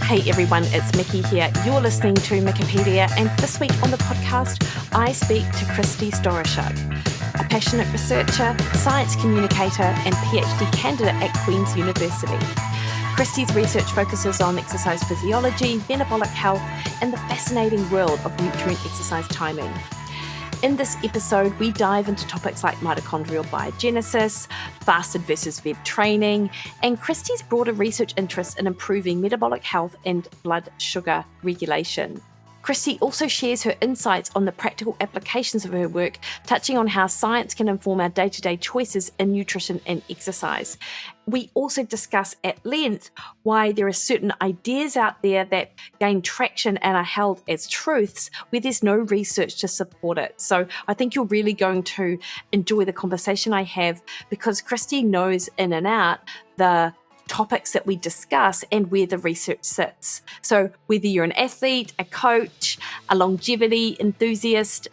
Hey everyone, it's Mikki here. You're listening to Wikipedia, and this week on the podcast, I speak to Kristi Storoschuk, a passionate researcher, science communicator, and PhD candidate at Queen's University. Kristi's research focuses on exercise physiology, metabolic health, and the fascinating world of nutrient exercise timing. In this episode, we dive into topics like mitochondrial biogenesis, fasted versus fed training, and Kristi's broader research interests in improving metabolic health and blood sugar regulation. Kristi also shares her insights on the practical applications of her work, touching on how science can inform our day-to-day choices in nutrition and exercise. We also discuss at length why there are certain ideas out there that gain traction and are held as truths where there's no research to support it. So I think you're really going to enjoy the conversation I have, because Kristi knows in and out the topics that we discuss and where the research sits. So whether you're an athlete, a coach, a longevity enthusiast,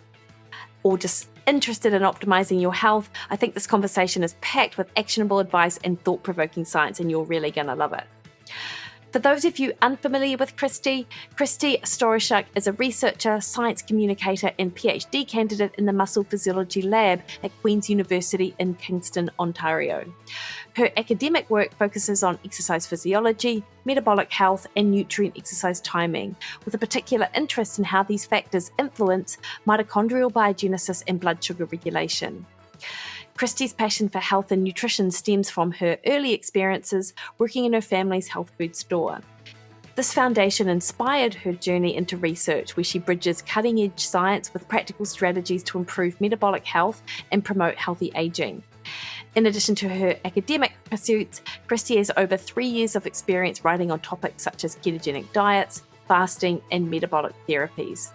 or just interested in optimizing your health, I think this conversation is packed with actionable advice and thought-provoking science, and you're really going to love it. For those of you unfamiliar with Kristi Storoschuk is a researcher, science communicator, and PhD candidate in the Muscle Physiology Lab at Queen's University in Kingston, Ontario. Her academic work focuses on exercise physiology, metabolic health, and nutrient exercise timing, with a particular interest in how these factors influence mitochondrial biogenesis and blood sugar regulation. Kristi's passion for health and nutrition stems from her early experiences working in her family's health food store. This foundation inspired her journey into research, where she bridges cutting-edge science with practical strategies to improve metabolic health and promote healthy aging. In addition to her academic pursuits, Kristi has over 3 years of experience writing on topics such as ketogenic diets, fasting, and metabolic therapies.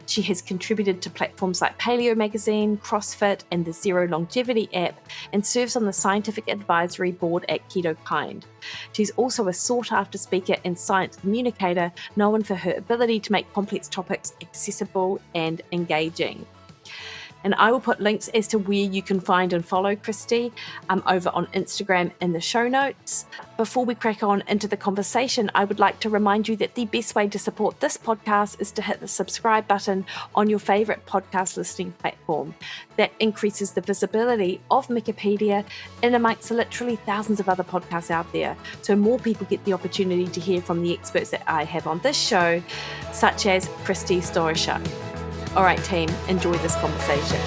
She has contributed to platforms like Paleo Magazine, CrossFit, and the Zero Longevity app, and serves on the scientific advisory board at KetoKind. She's also a sought-after speaker and science communicator, known for her ability to make complex topics accessible and engaging. And I will put links as to where you can find and follow Kristi over on Instagram in the show notes. Before we crack on into the conversation, I would like to remind you that the best way to support this podcast is to hit the subscribe button on your favorite podcast listening platform. That increases the visibility of Wikipedia in amongst literally thousands of other podcasts out there, so more people get the opportunity to hear from the experts that I have on this show, such as Kristi Storoschuk. All right, team, enjoy this conversation.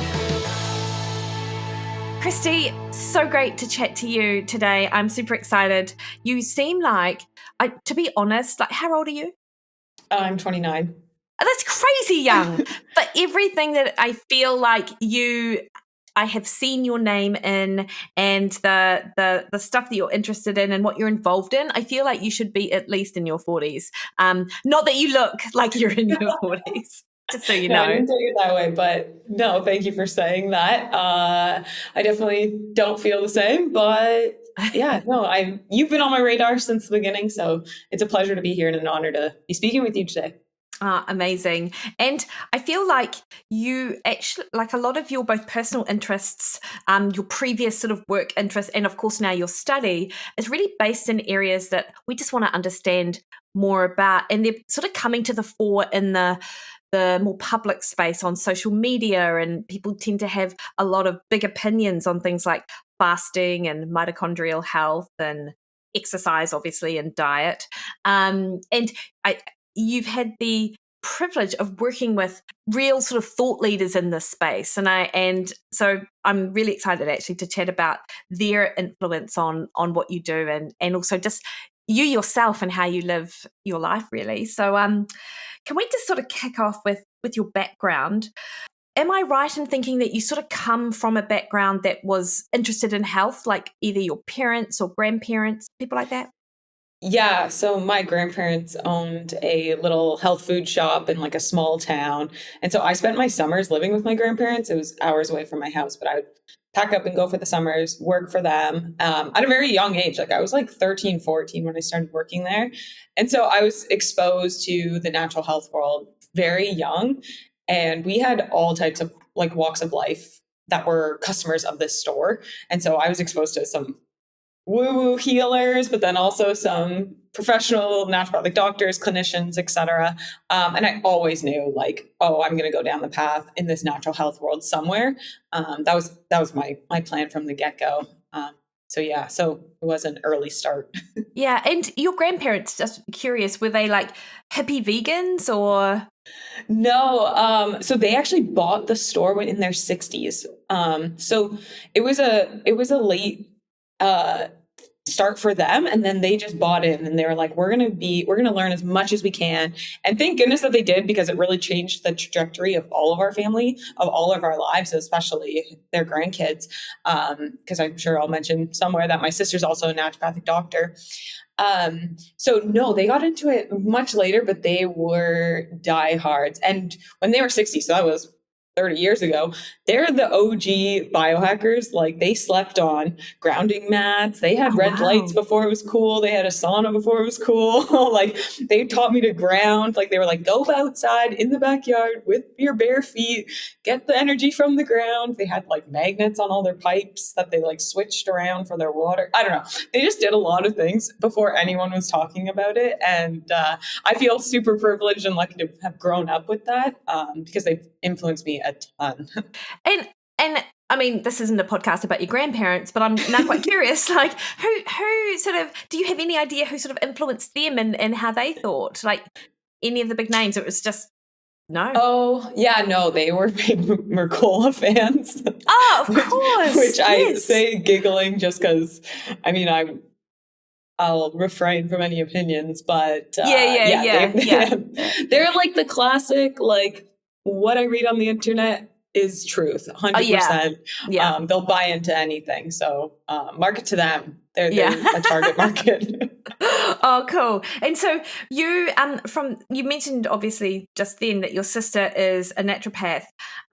Kristi, so great to chat to you today. I'm super excited. You seem like, to be honest, like, how old are you? I'm 29. That's crazy young. But everything that I feel like I have seen your name in, and the stuff that you're interested in and what you're involved in, I feel like you should be at least in your 40s. Not that you look like you're in your 40s. Just so you know. I didn't take it that way, but no, thank you for saying that. I definitely don't feel the same, but yeah, no, you've been on my radar since the beginning, so it's a pleasure to be here and an honor to be speaking with you today. Amazing. And I feel like you actually, like a lot of your both personal interests, your previous sort of work interests, and of course now your study is really based in areas that we just want to understand more about. And they're sort of coming to the fore in the more public space on social media, and people tend to have a lot of big opinions on things like fasting and mitochondrial health and exercise, obviously, and diet. You've had the privilege of working with real sort of thought leaders in this space, and so I'm really excited actually to chat about their influence on what you do, and also just you yourself and how you live your life, really. So can we just sort of kick off with your background? Am I right in thinking that you sort of come from a background that was interested in health, like either your parents or grandparents, people like that? Yeah, so my grandparents owned a little health food shop in like a small town. And so I spent my summers living with my grandparents. It was hours away from my house, but I would pack up and go for the summers, work for them at a very young age. Like I was like 13, 14 when I started working there. And so I was exposed to the natural health world very young. And we had all types of like walks of life that were customers of this store. And so I was exposed to some woo-woo healers, but then also some professional naturopathic doctors, clinicians, etc. And I always knew like, oh, I'm going to go down the path in this natural health world somewhere. That was my plan from the get-go. So it was an early start. Yeah, and your grandparents, just curious, were they like hippie vegans or? No, so they actually bought the store in their 60s. So it was a late start for them, and then they just bought in and they were like, we're gonna learn as much as we can. And thank goodness that they did, because it really changed the trajectory of all of our family, of all of our lives, especially their grandkids. Because I'm sure I'll mention somewhere that my sister's also a naturopathic doctor. So no, they got into it much later, but they were diehards. And when they were 60, so that was 30 years ago, they're the OG biohackers. Like, they slept on grounding mats. They had red lights before it was cool. They had a sauna before it was cool. Like, they taught me to ground. Like, they were like, go outside in the backyard with your bare feet, get the energy from the ground. They had like magnets on all their pipes that they like switched around for their water. I don't know. They just did a lot of things before anyone was talking about it. And I feel super privileged and lucky to have grown up with that, because they've influenced me a ton. And I mean, this isn't a podcast about your grandparents, but I'm now quite curious, like who sort of, do you have any idea who sort of influenced them and how they thought? Like any of the big names? It was just, no. Oh, yeah, no, they were big Mercola fans. Oh, of course. Which I yes. say giggling just because, I mean, I'll refrain from any opinions, but yeah. They're like the classic, like, what I read on the internet is truth, 100%. Yeah. They'll buy into anything. So market to them. They're a target market. Oh, cool. And so you mentioned obviously just then that your sister is a naturopath,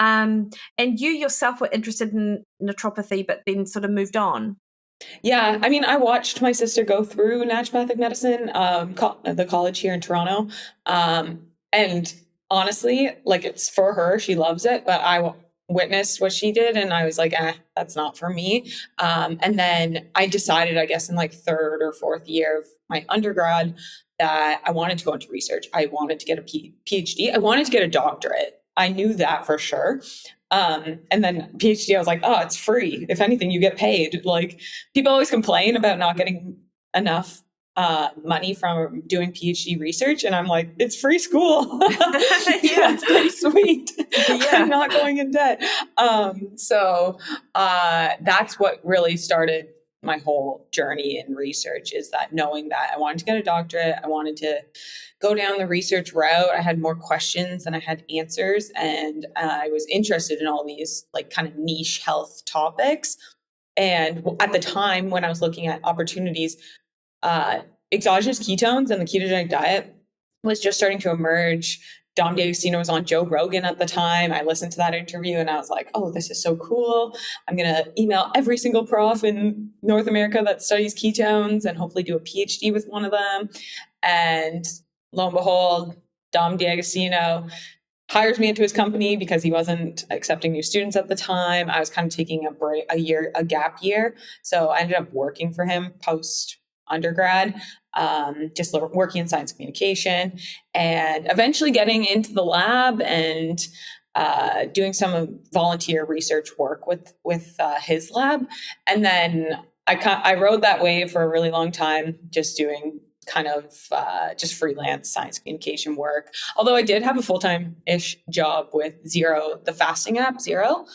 and you yourself were interested in naturopathy, but then sort of moved on. Yeah, I mean, I watched my sister go through naturopathic medicine, the college here in Toronto, and honestly, like, it's for her, she loves it, but I witnessed what she did, and I was like, that's not for me. And then I decided, I guess, in like third or fourth year of my undergrad, that I wanted to go into research. I wanted to get a PhD. I wanted to get a doctorate. I knew that for sure. And then PhD, I was like, oh, it's free. If anything, you get paid. Like, people always complain about not getting enough money from doing PhD research. And I'm like, it's free school. That's pretty sweet. I'm not going in debt. So that's what really started my whole journey in research, is that knowing that I wanted to get a doctorate. I wanted to go down the research route. I had more questions than I had answers. And I was interested in all these like kind of niche health topics. And at the time when I was looking at opportunities, exogenous ketones and the ketogenic diet was just starting to emerge. Dom D'Agostino was on Joe Rogan at the time. I listened to that interview and I was like, oh, this is so cool. I'm going to email every single prof in North America that studies ketones and hopefully do a PhD with one of them. And lo and behold, Dom D'Agostino hires me into his company because he wasn't accepting new students at the time. I was kind of taking a gap year. So I ended up working for him post undergrad, just working in science communication, and eventually getting into the lab and doing some volunteer research work with his lab. And then I rode that wave for a really long time, just doing kind of just freelance science communication work. Although I did have a full-time-ish job with Zero, the fasting app, Zero.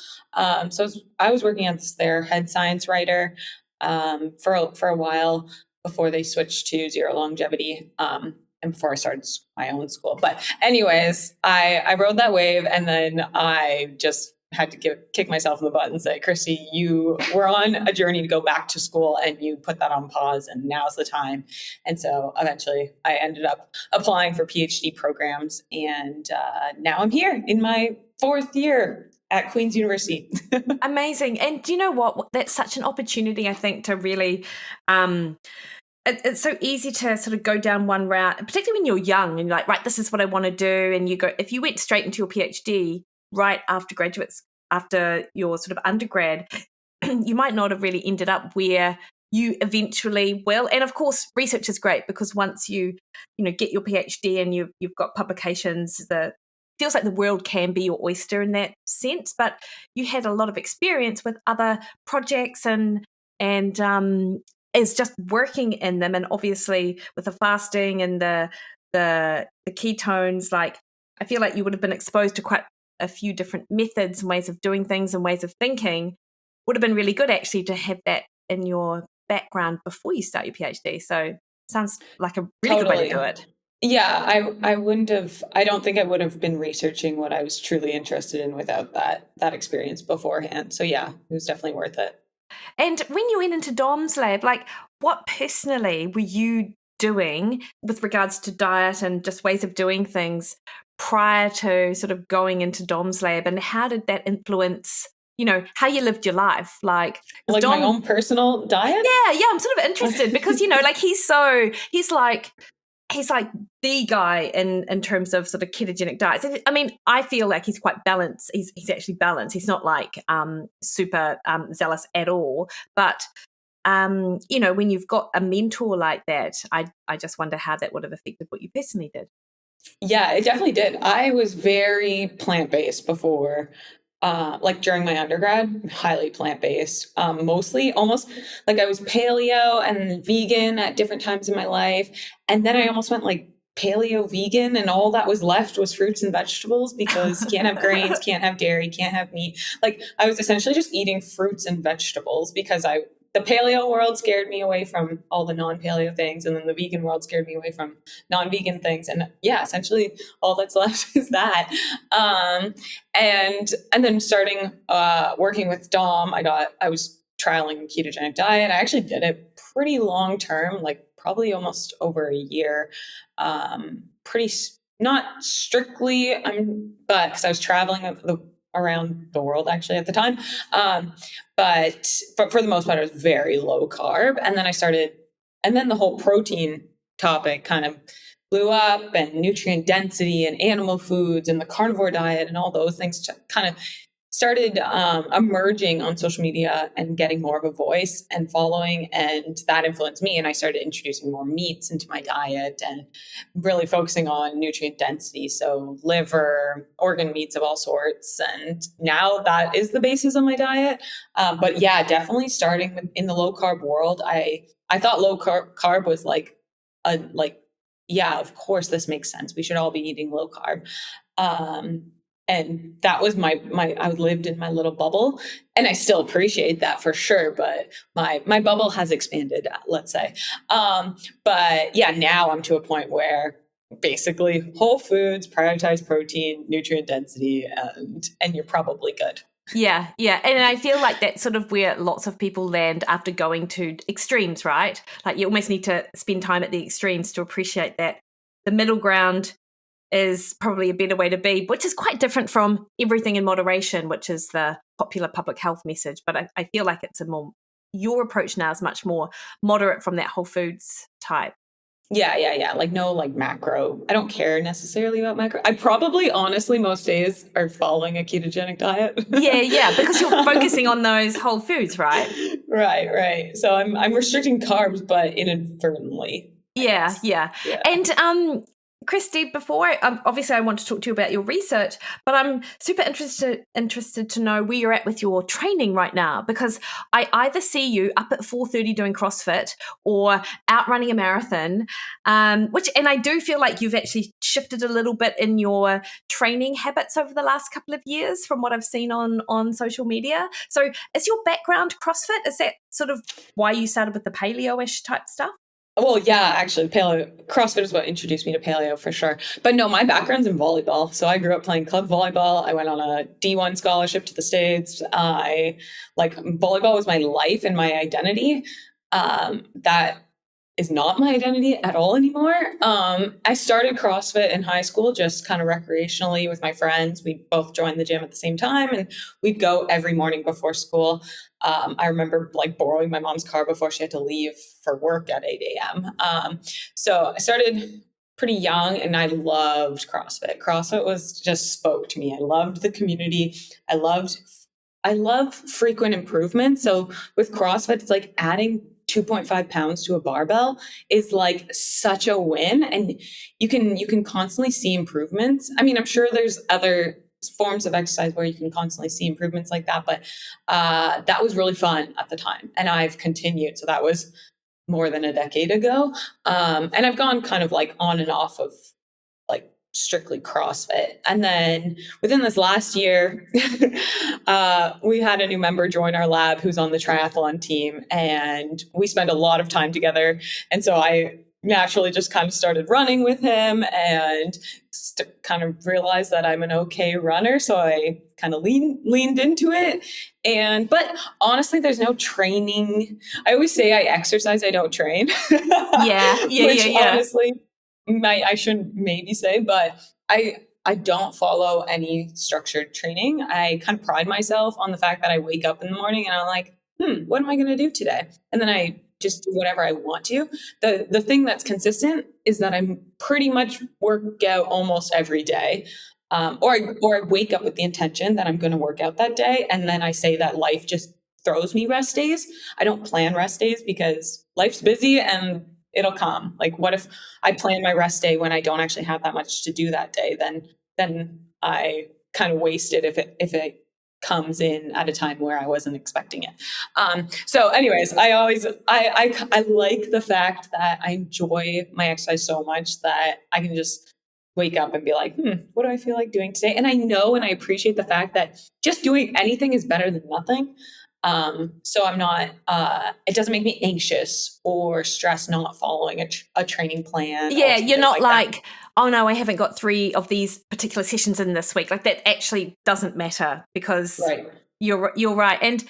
So I was working as their head science writer for a while before they switched to Zero Longevity, and before I started my own school. But anyways, I rode that wave, and then I just had to kick myself in the butt and say, Kristi, you were on a journey to go back to school and you put that on pause, and now's the time. And so eventually I ended up applying for PhD programs, and now I'm here in my fourth year at Queen's University. Amazing. And do you know what? That's such an opportunity, I think, to really it's so easy to sort of go down one route, particularly when you're young and you're like, right, this is what I want to do. And you go, if you went straight into your PhD right after your sort of undergrad, you might not have really ended up where you eventually will. And of course, research is great because once you get your PhD and you've got publications, feels like the world can be your oyster in that sense. But you had a lot of experience with other projects and is just working in them, and obviously with the fasting and the ketones, like I feel like you would have been exposed to quite a few different methods and ways of doing things and ways of thinking. Would have been really good actually to have that in your background before you start your PhD. So sounds like a really good way to do it. Yeah, I wouldn't have, I don't think I would have been researching what I was truly interested in without that experience beforehand. So yeah, it was definitely worth it. And when you went into Dom's lab, like what personally were you doing with regards to diet and just ways of doing things prior to sort of going into Dom's lab, and how did that influence, how you lived your life? Like Dom, my own personal diet? Yeah, I'm sort of interested because, like he's like the guy in terms of sort of ketogenic diets. I mean, I feel like he's quite balanced. He's actually balanced. He's not like super zealous at all. But when you've got a mentor like that, I just wonder how that would have affected what you personally did. Yeah, it definitely did. I was very plant-based before. Like during my undergrad, highly plant-based, mostly almost like I was paleo and vegan at different times in my life. And then I almost went like paleo vegan, and all that was left was fruits and vegetables because you can't have grains, can't have dairy, can't have meat. Like I was essentially just eating fruits and vegetables because the paleo world scared me away from all the non-paleo things, and then the vegan world scared me away from non-vegan things. And yeah, essentially all that's left is that. And then starting working with Dom, I was trialing a ketogenic diet. I actually did it pretty long term, like probably almost over a year. Not strictly, but because I was traveling around the world actually at the time. But for the most part, it was very low carb. And then the whole protein topic kind of blew up, and nutrient density and animal foods and the carnivore diet and all those things kind of started emerging on social media and getting more of a voice and following. And that influenced me. And I started introducing more meats into my diet and really focusing on nutrient density. So liver, organ meats of all sorts. And now that is the basis of my diet. But yeah, definitely starting in the low carb world, I thought low carb was yeah, of course this makes sense. We should all be eating low carb. And that was I lived in my little bubble, and I still appreciate that for sure. But my bubble has expanded, let's say. But yeah, now I'm to a point where basically whole foods, prioritize protein, nutrient density, and you're probably good. Yeah. And I feel like that's sort of where lots of people land after going to extremes, right? Like you almost need to spend time at the extremes to appreciate that the middle ground is probably a better way to be, which is quite different from everything in moderation, which is the popular public health message. But I feel like your approach now is much more moderate from that whole foods type. Yeah. Like no, like macro. I don't care necessarily about macro. I probably honestly most days are following a ketogenic diet. Yeah, because you're focusing on those whole foods, right? Right. So I'm restricting carbs, but inadvertently. Yeah. And Kristi, before obviously I want to talk to you about your research, but I'm super interested to know where you're at with your training right now, because I either see you up at 4:30 doing CrossFit or out running a marathon, and I do feel like you've actually shifted a little bit in your training habits over the last couple of years from what I've seen on social media. So is your background CrossFit? Is that sort of why you started with the paleo-ish type stuff? Well, yeah, actually, CrossFit is what introduced me to paleo for sure. But no, my background's in volleyball. So I grew up playing club volleyball. I went on a D1 scholarship to the States. Volleyball was my life and my identity. That is not my identity at all anymore. I started CrossFit in high school, just kind of recreationally with my friends. We both joined the gym at the same time, and we'd go every morning before school. I remember borrowing my mom's car before she had to leave for work at 8 a.m. So I started pretty young, and I loved CrossFit. CrossFit just spoke to me. I loved the community. I love frequent improvement. So with CrossFit, it's like adding 2.5 pounds to a barbell is like such a win. And you can constantly see improvements. I mean, I'm sure there's other forms of exercise where you can constantly see improvements like that, but that was really fun at the time. And I've continued. So that was more than a decade ago. And I've gone kind of like on and off of like strictly CrossFit. And then within this last year, we had a new member join our lab who's on the triathlon team, and we spend a lot of time together. And so I naturally just kind of started running with him and kind of realized that I'm an okay runner. So I kind of leaned into it. But honestly, there's no training. I always say I exercise, I don't train. Which honestly, I shouldn't maybe say, but I don't follow any structured training. I kind of pride myself on the fact that I wake up in the morning and I'm like, what am I going to do today? And then I just do whatever I want to. The thing that's consistent is that I'm pretty much work out almost every day. Or I wake up with the intention that I'm going to work out that day. And then I say that life just throws me rest days. I don't plan rest days because life's busy and it'll come. Like, what if I plan my rest day when I don't actually have that much to do that day? Then I kind of waste it if it comes in at a time where I wasn't expecting it. So anyways, I like the fact that I enjoy my exercise so much that I can just wake up and be like, what do I feel like doing today? And I know and I appreciate the fact that just doing anything is better than nothing. So I'm not, it doesn't make me anxious or stressed not following a training plan. Yeah, you're not like oh no, I haven't got 3 of these particular sessions in this week. Like that actually doesn't matter because you're right. And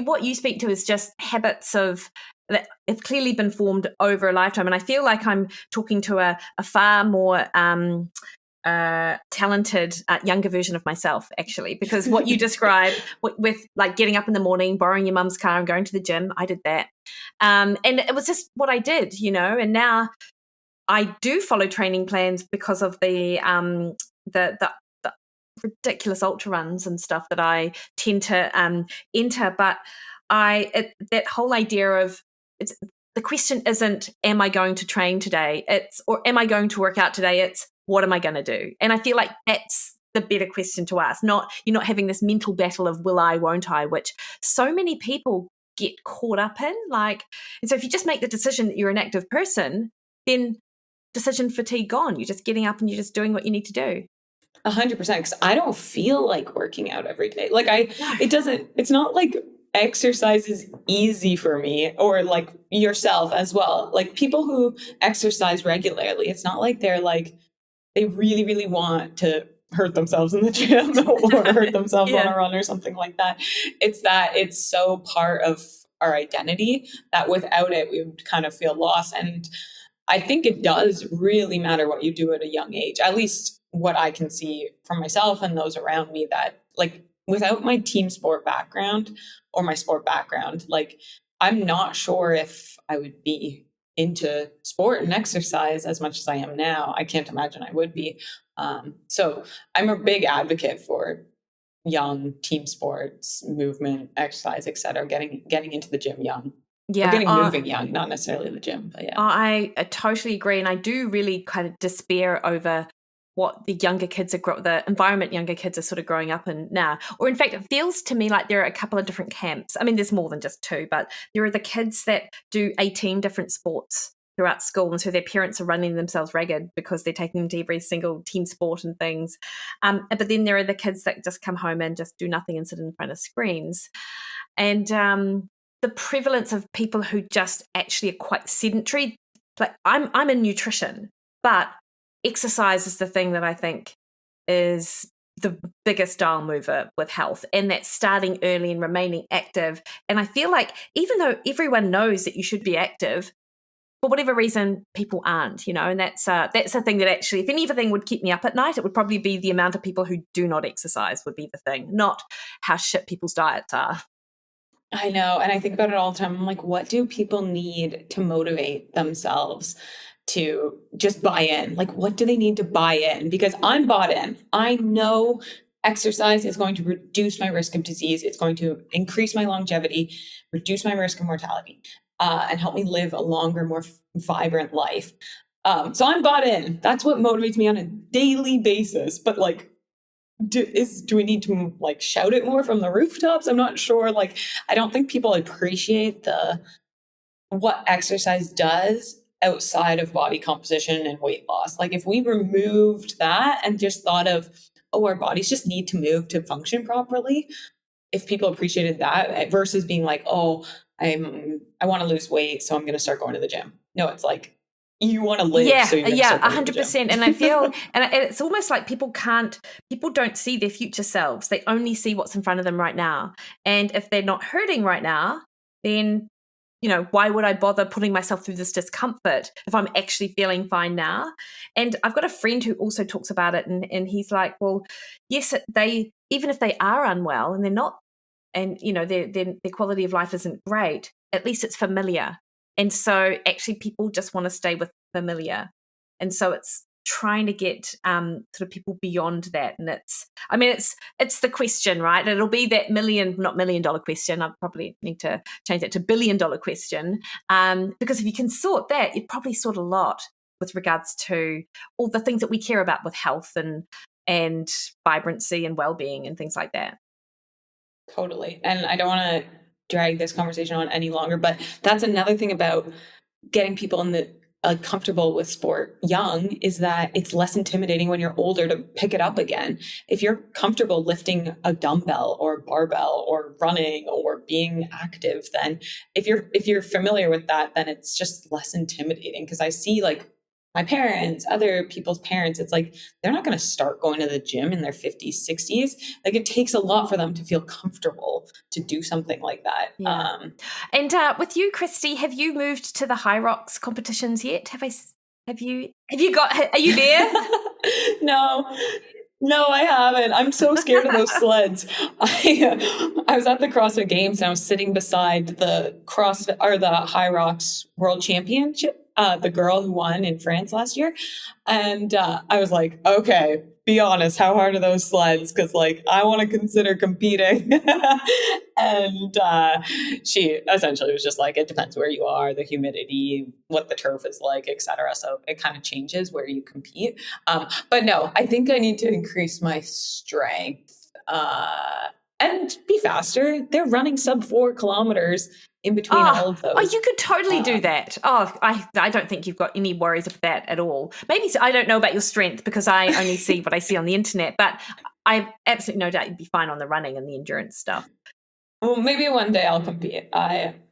what you speak to is just habits that have clearly been formed over a lifetime. And I feel like I'm talking to a far more talented younger version of myself, actually, because what you describe with like getting up in the morning, borrowing your mum's car and going to the gym, I did that. And it was just what I did, and now I do follow training plans because of the ridiculous ultra runs and stuff that I tend to enter. But that whole idea of the question isn't, am I going to train today? Or am I going to work out today? It's, what am I going to do? And I feel like that's the better question to ask. You're not having this mental battle of will I, won't I, which so many people get caught up in. And so if you just make the decision that you're an active person, then decision fatigue gone. You're just getting up and you're just doing what you need to do. 100%. Because I don't feel like working out every day. It's not like exercise is easy for me, or like yourself as well. Like people who exercise regularly, it's not like they're like, they really, really want to hurt themselves in the gym or hurt themselves on a run or something like that. It's that it's so part of our identity that without it, we would kind of feel lost. And I think it does really matter what you do at a young age, at least what I can see from myself and those around me, that like without my team sport background or my sport background, like I'm not sure if I would be into sport and exercise as much as I am now. I can't imagine I would be. So I'm a big advocate for young team sports, movement, exercise, etc. Getting into the gym young. Yeah, or getting moving young, not necessarily the gym, but yeah. I totally agree, and I do really kind of despair over what the younger kids the environment younger kids are sort of growing up in now. Or in fact, it feels to me like there are a couple of different camps. I mean, there's more than just 2, but there are the kids that do 18 different sports throughout school, and so their parents are running themselves ragged because they're taking them to every single team sport and things. But then there are the kids that just come home and just do nothing and sit in front of screens. And the prevalence of people who just actually are quite sedentary. Like I'm in nutrition, but exercise is the thing that I think is the biggest dial mover with health, and that's starting early and remaining active. And I feel like even though everyone knows that you should be active, for whatever reason, people aren't, and that's the thing that actually, if anything would keep me up at night, it would probably be the amount of people who do not exercise would be the thing, not how shit people's diets are. I know. And I think about it all the time. I'm like, what do people need to motivate themselves to just buy in? Like, what do they need to buy in? Because I'm bought in. I know exercise is going to reduce my risk of disease. It's going to increase my longevity, reduce my risk of mortality. and help me live a longer, more vibrant life. So I'm bought in. That's what motivates me on a daily basis. But like, do we need to like shout it more from the rooftops? I'm not sure. Like, I don't think people appreciate what exercise does outside of body composition and weight loss. Like, if we removed that and just thought of, oh, our bodies just need to move to function properly, if people appreciated that versus being like, oh, I want to lose weight, so I'm going to start going to the gym. No, it's like, you want to live, so you're going to start going to the gym. 100%. And I feel, and it's almost like people don't see their future selves. They only see what's in front of them right now. And if they're not hurting right now, then, you know, why would I bother putting myself through this discomfort if I'm actually feeling fine now? And I've got a friend who also talks about it, and he's like, well, yes, even if they are unwell and they're not, and, you know, their quality of life isn't great, at least it's familiar. And so actually people just want to stay with familiar. And so it's trying to get sort of people beyond that. And it's the question, right? It'll be that not $1 million question. I probably need to change that to $1 billion question. Because if you can sort that, you'd probably sort a lot with regards to all the things that we care about with health and vibrancy and well-being and things like that. Totally. And I don't want to drag this conversation on any longer, but that's another thing about getting people in the comfortable with sport young, is that it's less intimidating when you're older to pick it up again. If you're comfortable lifting a dumbbell or a barbell or running or being active, then if you're familiar with that, then it's just less intimidating. Because I see like my parents, other people's parents, it's like they're not going to start going to the gym in their 50s, 60s. Like, it takes a lot for them to feel comfortable to do something like that. Yeah. And with you, Kristi, have you moved to the High Rocks competitions yet? Are you there? No, I haven't. I'm so scared of those sleds. I was at the CrossFit Games and I was sitting beside the High Rocks World Championship, the girl who won in France last year. And I was like, okay, be honest, how hard are those sleds? Because like, I want to consider competing. And she essentially was just like, it depends where you are, the humidity, what the turf is like, etc. So it kind of changes where you compete. But no, I think I need to increase my strength and be faster. They're running sub 4 kilometers in between all of those. Oh, you could totally do that. I don't think you've got any worries of that at all. Maybe I don't know about your strength because I only see what I see on the internet, but I have absolutely no doubt you'd be fine on the running and the endurance stuff. Well, maybe one day I'll compete.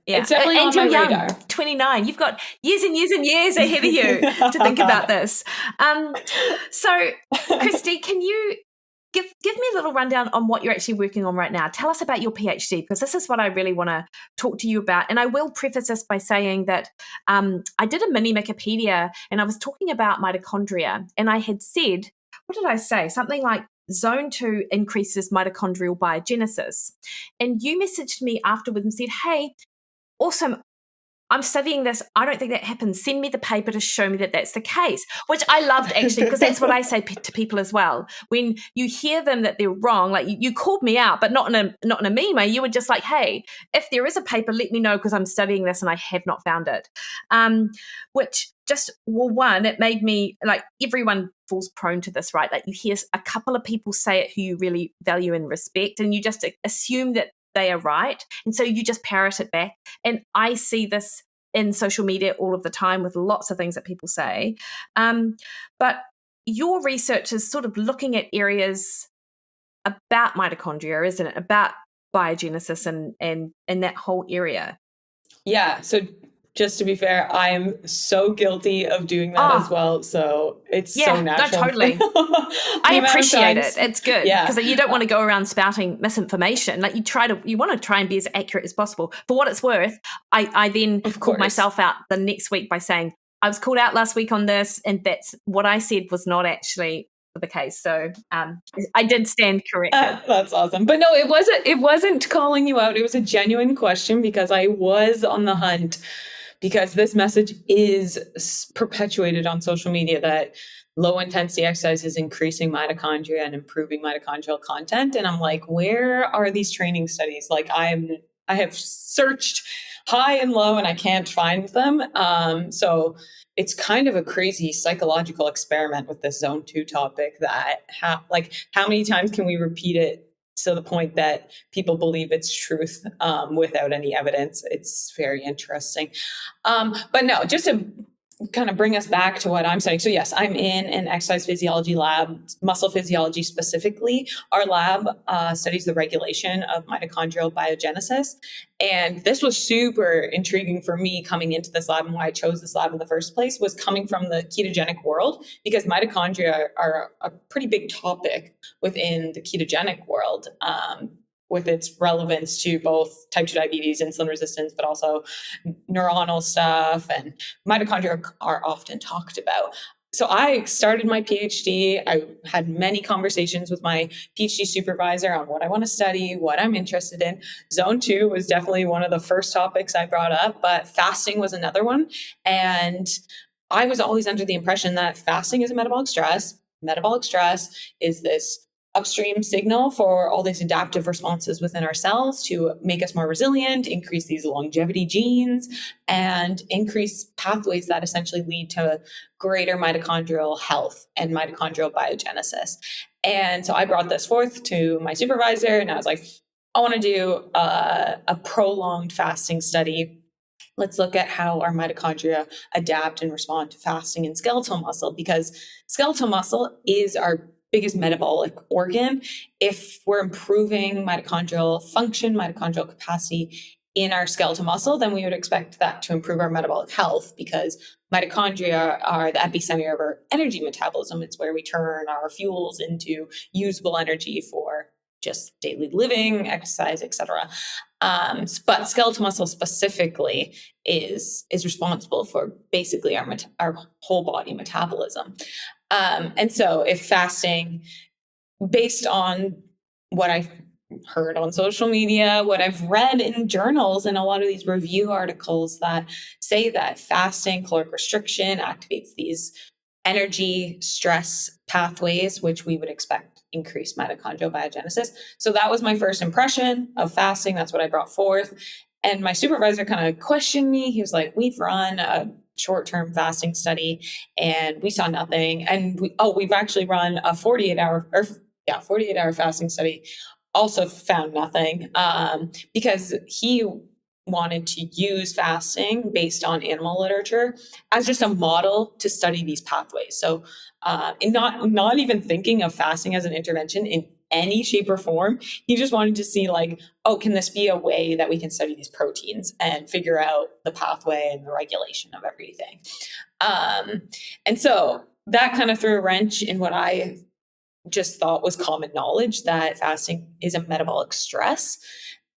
It's definitely on my radar. 29. You've got years and years and years ahead of you to think about this. So, Kristi, can you give me a little rundown on what you're actually working on right now? Tell us about your PhD, because this is what I really want to talk to you about. And I will preface this by saying that I did a mini Wikipedia and I was talking about mitochondria, and I had said, what did I say? Something like Zone 2 increases mitochondrial biogenesis. And you messaged me afterwards and said, hey, awesome, I'm studying this. I don't think that happens. Send me the paper to show me that that's the case, which I loved actually, because that's what I say to people as well. When you hear them that they're wrong, like you called me out, but not in a mean way. You were just like, hey, if there is a paper, let me know because I'm studying this and I have not found it. Which just, well, one, it made me, like, everyone falls prone to this, right? Like, you hear a couple of people say it who you really value and respect, and you just assume that they are right. And so you just parrot it back. And I see this in social media all of the time with lots of things that people say. But your research is sort of looking at areas about mitochondria, isn't it? About biogenesis and that whole area. Yeah. So just to be fair, I am so guilty of doing that as well. So it's so natural. No, totally. I appreciate it. It's good because you don't want to go around spouting misinformation. Like you want to try and be as accurate as possible. For what it's worth, I then called myself out the next week by saying, I was called out last week on this, and that's what I said was not actually the case. So I did stand corrected. That's awesome. But no, it wasn't calling you out. It was a genuine question because I was on the hunt, because this message is perpetuated on social media that low intensity exercise is increasing mitochondria and improving mitochondrial content. And I'm like, where are these training studies? Like, I have searched high and low, and I can't find them. So it's kind of a crazy psychological experiment with this zone 2 topic that how many times can we repeat it to the point that people believe it's truth without any evidence? It's very interesting. But no, just to kind of bring us back to what I'm saying. So yes, I'm in an exercise physiology lab, muscle physiology specifically. Our lab studies the regulation of mitochondrial biogenesis. And this was super intriguing for me coming into this lab, and why I chose this lab in the first place was coming from the ketogenic world, because mitochondria are a pretty big topic within the ketogenic world. With its relevance to both type 2 diabetes, insulin resistance, but also neuronal stuff, and mitochondria are often talked about. So I started my PhD. I had many conversations with my PhD supervisor on what I want to study, what I'm interested in. Zone 2 was definitely one of the first topics I brought up, but fasting was another one. And I was always under the impression that fasting is a metabolic stress. Metabolic stress is this upstream signal for all these adaptive responses within our cells to make us more resilient, increase these longevity genes, and increase pathways that essentially lead to greater mitochondrial health and mitochondrial biogenesis. And so I brought this forth to my supervisor, and I was like, I want to do a prolonged fasting study. Let's look at how our mitochondria adapt and respond to fasting and skeletal muscle, because skeletal muscle is our biggest metabolic organ. If we're improving mitochondrial function, mitochondrial capacity in our skeletal muscle, then we would expect that to improve our metabolic health, because mitochondria are the epicenter of our energy metabolism. It's where we turn our fuels into usable energy for just daily living, exercise, etc. But skeletal muscle specifically is responsible for basically our whole body metabolism. And so if fasting, based on what I've heard on social media, what I've read in journals, and a lot of these review articles that say that fasting, caloric restriction activates these energy stress pathways, which we would expect increased mitochondrial biogenesis. So that was my first impression of fasting. That's what I brought forth. And my supervisor kind of questioned me. He was like, we've run a short-term fasting study and we saw nothing. And we've actually run a 48-hour fasting study, also found nothing, because he wanted to use fasting based on animal literature as just a model to study these pathways. So and not even thinking of fasting as an intervention in any shape or form. He just wanted to see like, oh, can this be a way that we can study these proteins and figure out the pathway and the regulation of everything. And so that kind of threw a wrench in what I just thought was common knowledge, that fasting is a metabolic stress.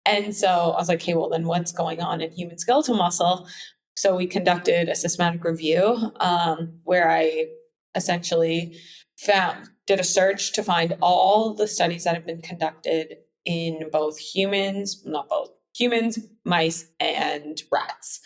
And so I was like, okay, well, then what's going on in human skeletal muscle? So we conducted a systematic review where I essentially did a search to find all the studies that have been conducted in humans, mice, and rats.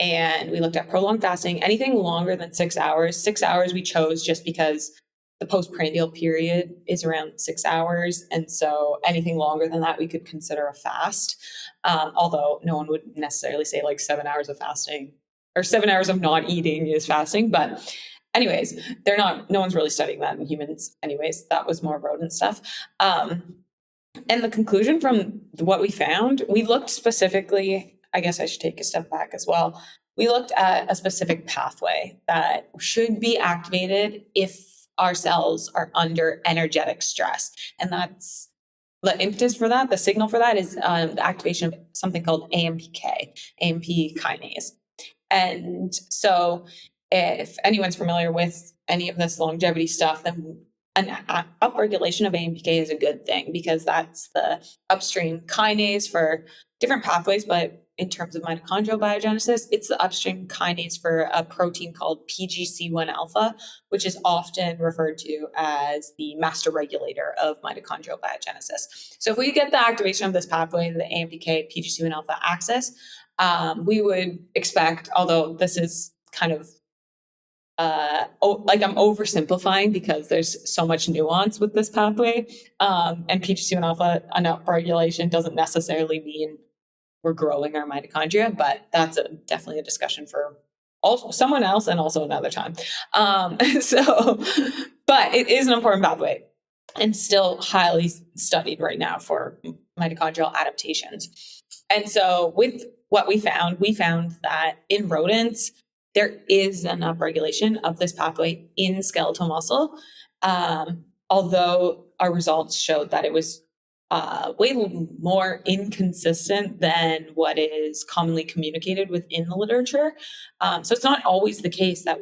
And we looked at prolonged fasting, anything longer than 6 hours. 6 hours we chose just because the postprandial period is around 6 hours. And so anything longer than that, we could consider a fast. Although no one would necessarily say like 7 hours of fasting or 7 hours of not eating is fasting. But anyways, no one's really studying that in humans. Anyways, that was more rodent stuff. And the conclusion from what we found, we looked specifically, I guess I should take a step back as well. We looked at a specific pathway that should be activated if our cells are under energetic stress. And that's the impetus for that. The signal for that is the activation of something called AMPK, AMP kinase. And so if anyone's familiar with any of this longevity stuff, then an upregulation of AMPK is a good thing, because that's the upstream kinase for different pathways. But in terms of mitochondrial biogenesis, it's the upstream kinase for a protein called PGC1 alpha, which is often referred to as the master regulator of mitochondrial biogenesis. So if we get the activation of this pathway, the AMPK PGC1 alpha axis, we would expect, although this is kind of I'm oversimplifying because there's so much nuance with this pathway, and PGC1 alpha, an upregulation doesn't necessarily mean we're growing our mitochondria, but that's definitely a discussion for someone else and also another time. So, but it is an important pathway and still highly studied right now for mitochondrial adaptations. And so with what we found that in rodents, there is an upregulation of this pathway in skeletal muscle. Although our results showed that it was way more inconsistent than what is commonly communicated within the literature. So it's not always the case that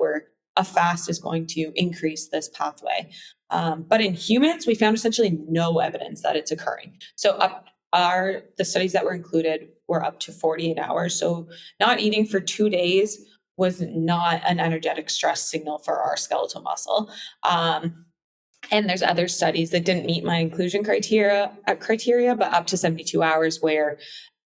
a fast is going to increase this pathway. But in humans, we found essentially no evidence that it's occurring. So the studies that were included were up to 48 hours. So not eating for 2 days was not an energetic stress signal for our skeletal muscle. And there's other studies that didn't meet my inclusion criteria, but up to 72 hours where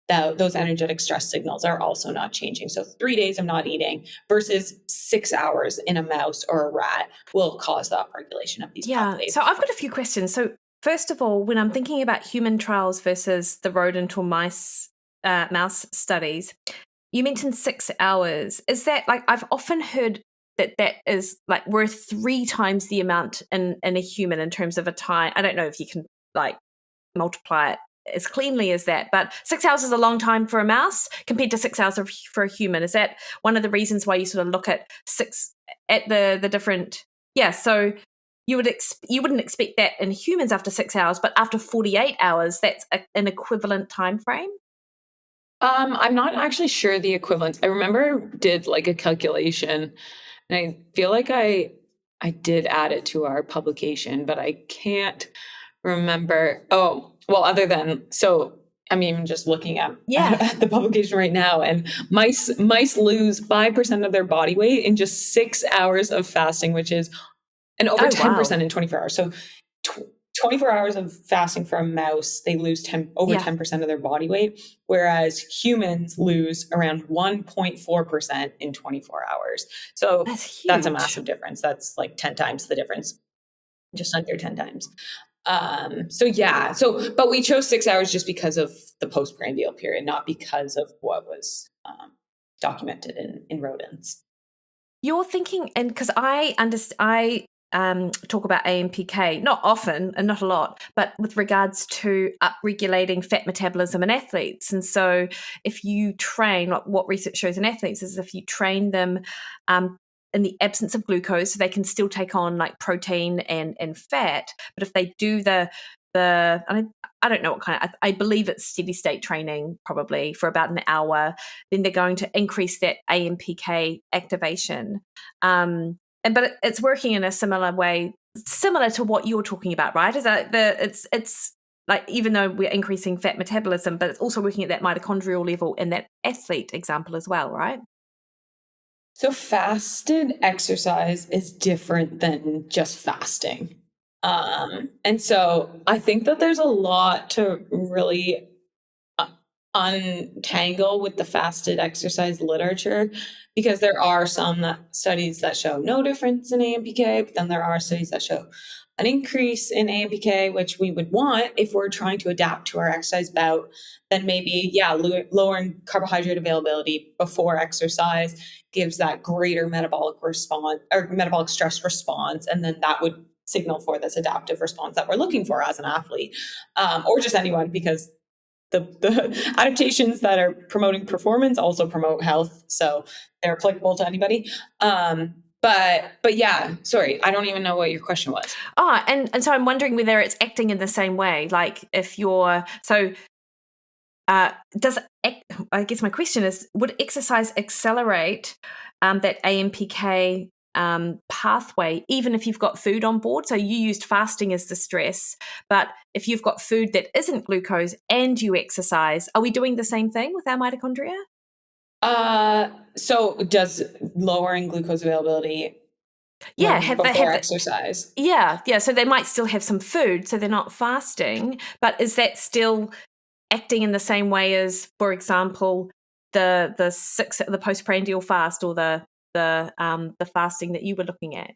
those energetic stress signals are also not changing. So 3 days of not eating versus 6 hours in a mouse or a rat will cause the upregulation of these pathways. So I've got a few questions. So first of all, when I'm thinking about human trials versus the rodent or mouse studies, you mentioned 6 hours. Is that like, I've often heard that is like worth 3 times the amount in a human in terms of a time. I don't know if you can like multiply it as cleanly as that, but 6 hours is a long time for a mouse compared to 6 hours for a human. Is that one of the reasons why you sort of look at the different? Yeah. So you wouldn't expect that in humans after 6 hours, but after 48 hours, that's an equivalent time frame. I'm not actually sure the equivalence. I remember did like a calculation, and I feel like I did add it to our publication, but I can't remember. Oh, well, other than so I'm even just looking at the publication right now, and mice lose 5% of their body weight in just 6 hours of fasting, which is and over 10% in 24 hours. So 24 hours of fasting for a mouse, they lose over 10% of their body weight, whereas humans lose around 1.4% in 24 hours. So that's a massive difference. That's like 10 times the difference, just under 10 times. But we chose 6 hours just because of the postprandial period, not because of what was documented in rodents. You're thinking, and because I talk about AMPK, not often and not a lot, but with regards to upregulating fat metabolism in athletes. And so if you train, what research shows in athletes is if you train them in the absence of glucose, so they can still take on like protein and fat. But if they do I don't know what kind of, I believe it's steady state training probably for about an hour, then they're going to increase that AMPK activation. But it's working in a similar way, similar to what you're talking about, right? Is that it's like, even though we're increasing fat metabolism, but it's also working at that mitochondrial level in that athlete example as well, right? So fasted exercise is different than just fasting. And so I think that there's a lot to really untangle with the fasted exercise literature, because there are some studies that show no difference in AMPK, but then there are studies that show an increase in AMPK, which we would want if we're trying to adapt to our exercise bout. Then maybe, lowering carbohydrate availability before exercise gives that greater metabolic response or metabolic stress response. And then that would signal for this adaptive response that we're looking for as an athlete, or just anyone, because the adaptations that are promoting performance also promote health. So they're applicable to anybody. But yeah, sorry, I don't even know what your question was. And so I'm wondering whether it's acting in the same way. Like if you're, I guess my question is, would exercise accelerate that AMPK pathway, even if you've got food on board? So you used fasting as the stress, but if you've got food that isn't glucose and you exercise, are we doing the same thing with our mitochondria? So does lowering glucose availability before exercise? Yeah. So they might still have some food, so they're not fasting, but is that still acting in the same way as, for example, the postprandial fast or the fasting that you were looking at?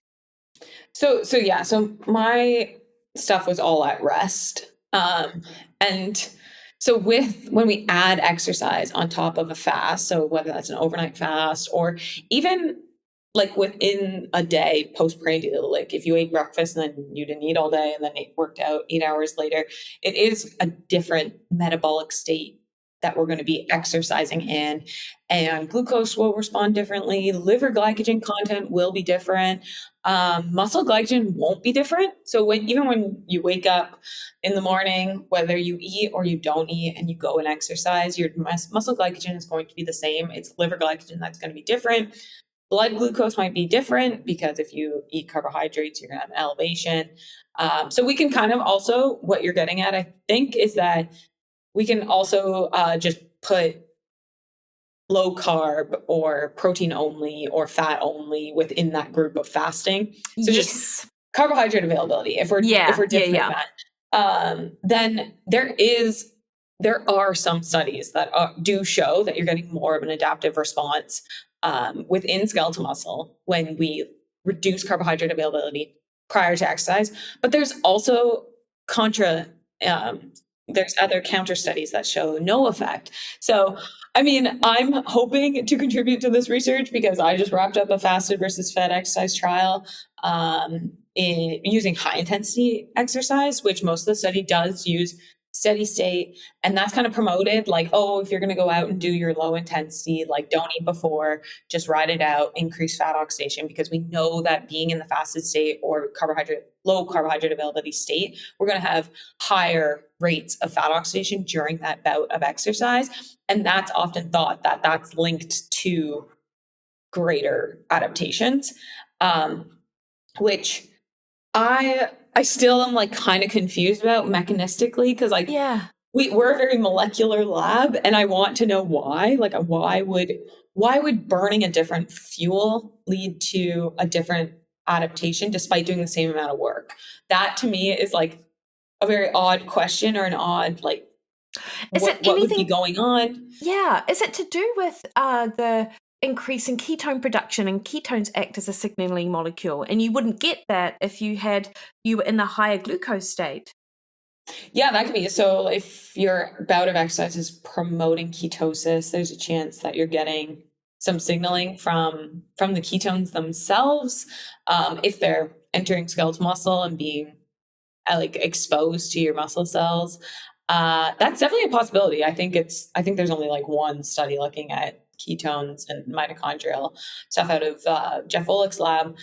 So my stuff was all at rest. And So when we add exercise on top of a fast, so whether that's an overnight fast or even like within a day postprandial, like if you ate breakfast and then you didn't eat all day and then worked out 8 hours later, it is a different metabolic state that we're going to be exercising in, and glucose will respond differently. Liver glycogen content will be different. Muscle glycogen won't be different. So even when you wake up in the morning, whether you eat or you don't eat and you go and exercise, your muscle glycogen is going to be the same. It's liver glycogen that's going to be different. Blood glucose might be different because if you eat carbohydrates, you're going to have an elevation. So we can kind of also, what you're getting at, I think, is that we can also just put low carb or protein only or fat onthere within that group of fasting. So just carbohydrate availability. If we're different that, then there are some studies that do show that you're getting more of an adaptive response within skeletal muscle when we reduce carbohydrate availability prior to exercise. But there's also there's other counter studies that show no effect. So, I mean, I'm hoping to contribute to this research because I just wrapped up a fasted versus fed exercise trial using high intensity exercise, which most of the study does use steady state. And that's kind of promoted like, oh, if you're going to go out and do your low intensity, like don't eat before, just ride it out, increase fat oxidation, because we know that being in the fasted state or low carbohydrate availability state, we're going to have higher rates of fat oxidation during that bout of exercise. And that's often thought that that's linked to greater adaptations, which I still am like kind of confused about mechanistically because like we're a very molecular lab and I want to know why. Like why would burning a different fuel lead to a different adaptation despite doing the same amount of work? That to me is like a very odd question or an odd like what would be going on? Yeah. Is it to do with the increase in ketone production, and ketones act as a signaling molecule, and you wouldn't get that if you were in a higher glucose state? Yeah, that could be. So if your bout of exercise is promoting ketosis, there's a chance that you're getting some signaling from the ketones themselves. If they're entering skeletal muscle and being like exposed to your muscle cells, that's definitely a possibility. I think there's only like one study looking at ketones and mitochondrial stuff out of Jeff Volek's lab.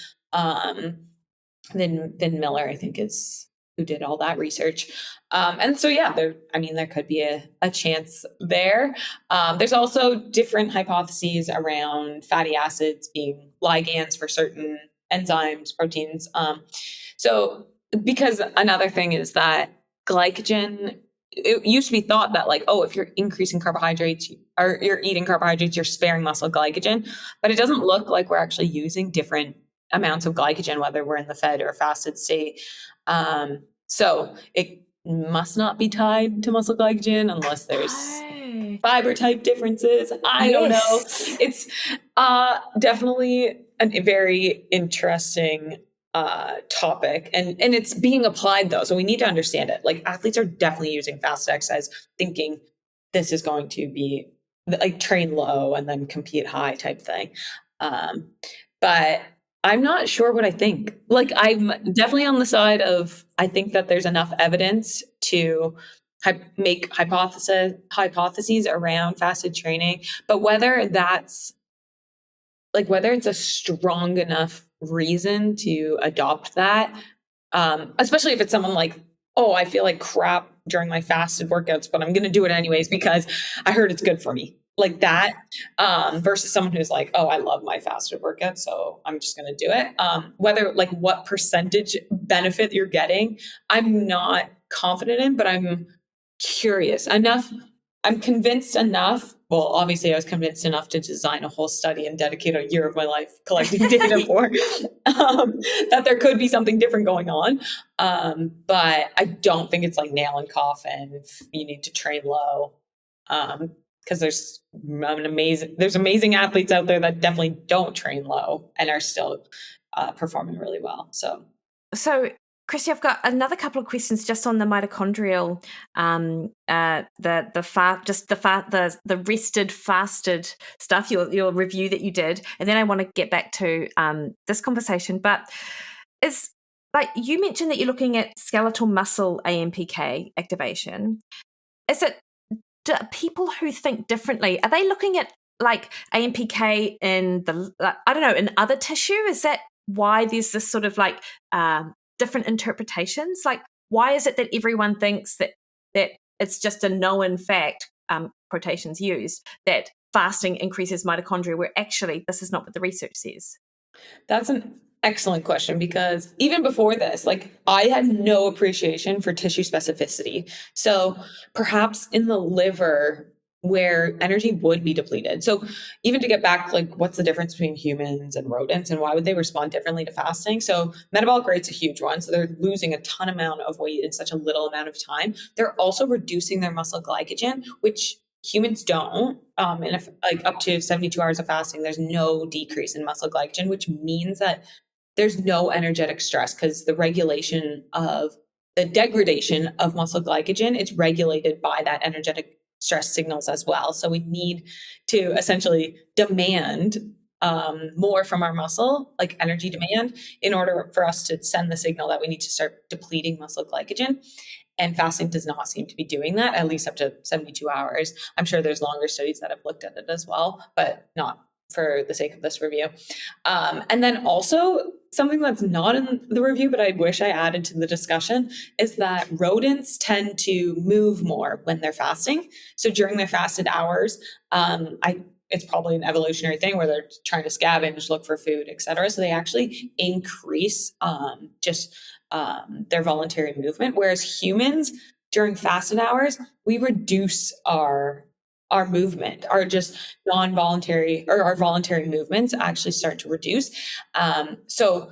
Then Miller, I think, is who did all that research. And so, yeah, there could be a chance there. There's also different hypotheses around fatty acids being ligands for certain enzymes, proteins. So because another thing is that glycogen, it used to be thought that like, oh, if you're increasing carbohydrates or you're eating carbohydrates, you're sparing muscle glycogen, but it doesn't look like we're actually using different amounts of glycogen, whether we're in the fed or fasted state. So it must not be tied to muscle glycogen unless there's fiber type differences. I don't know. It's definitely a very interesting topic, and it's being applied though, so we need to understand it. Like athletes are definitely using fasted exercise thinking this is going to be like train low and then compete high type thing, but I'm not sure what I think. Like I'm definitely on the side of I think that there's enough evidence to make hypotheses around fasted training, but whether it's a strong enough reason to adopt that, especially if it's someone like, oh, I feel like crap during my fasted workouts, but I'm going to do it anyways because I heard it's good for me. Like that, versus someone who's like, oh, I love my fasted workout, so I'm just going to do it. Whether like what percentage benefit you're getting, I'm not confident in, but I'm curious enough. I'm convinced enough. Well, obviously I was convinced enough to design a whole study and dedicate a year of my life collecting data for that there could be something different going on. But I don't think it's like nail and coffin if you need to train low. Because there's amazing athletes out there that definitely don't train low and are still performing really well. So Kristi, I've got another couple of questions just on the mitochondrial, the rested, fasted stuff, your review that you did, and then I want to get back to this conversation. But is like you mentioned that you're looking at skeletal muscle AMPK activation. Is it people who think differently? Are they looking at like AMPK in in other tissue? Is that why there's this sort of like different interpretations? Like, why is it that everyone thinks that it's just a known fact, quotations used, that fasting increases mitochondria, where actually this is not what the research says? That's an excellent question, because even before this, like, I had no appreciation for tissue specificity. So perhaps in the liver where energy would be depleted. So even to get back, like, what's the difference between humans and rodents and why would they respond differently to fasting? So metabolic rate's a huge one. So they're losing a ton amount of weight in such a little amount of time. They're also reducing their muscle glycogen, which humans don't. And if like up to 72 hours of fasting, there's no decrease in muscle glycogen, which means that there's no energetic stress, because the degradation of muscle glycogen is regulated by that energetic stress signals as well. So we need to essentially demand more from our muscle, like energy demand, in order for us to send the signal that we need to start depleting muscle glycogen. And fasting does not seem to be doing that, at least up to 72 hours. I'm sure there's longer studies that have looked at it as well, but not for the sake of this review. And then also something that's not in the review, but I wish I added to the discussion, is that rodents tend to move more when they're fasting. So during their fasted hours, it's probably an evolutionary thing where they're trying to scavenge, look for food, et cetera. So they actually increase their voluntary movement. Whereas humans, during fasted hours, we reduce our movement, our just non-voluntary, or our voluntary movements actually start to reduce. So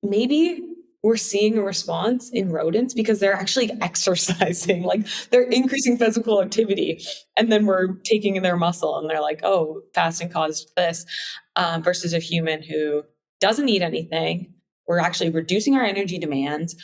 maybe we're seeing a response in rodents because they're actually exercising, like they're increasing physical activity, and then we're taking their muscle and they're like, oh, fasting caused this, versus a human who doesn't eat anything. We're actually reducing our energy demands.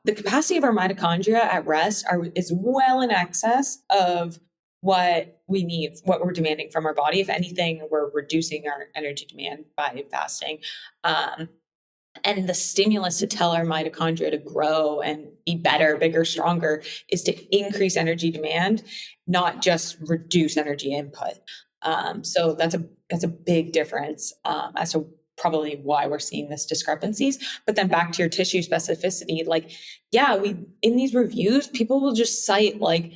The capacity of our mitochondria at rest is well in excess of what we need, what we're demanding from our body. If anything, we're reducing our energy demand by fasting. And the stimulus to tell our mitochondria to grow and be better, bigger, stronger is to increase energy demand, not just reduce energy input. So that's a big difference as to probably why we're seeing this discrepancies. But then back to your tissue specificity, like, yeah, in these reviews, people will just cite like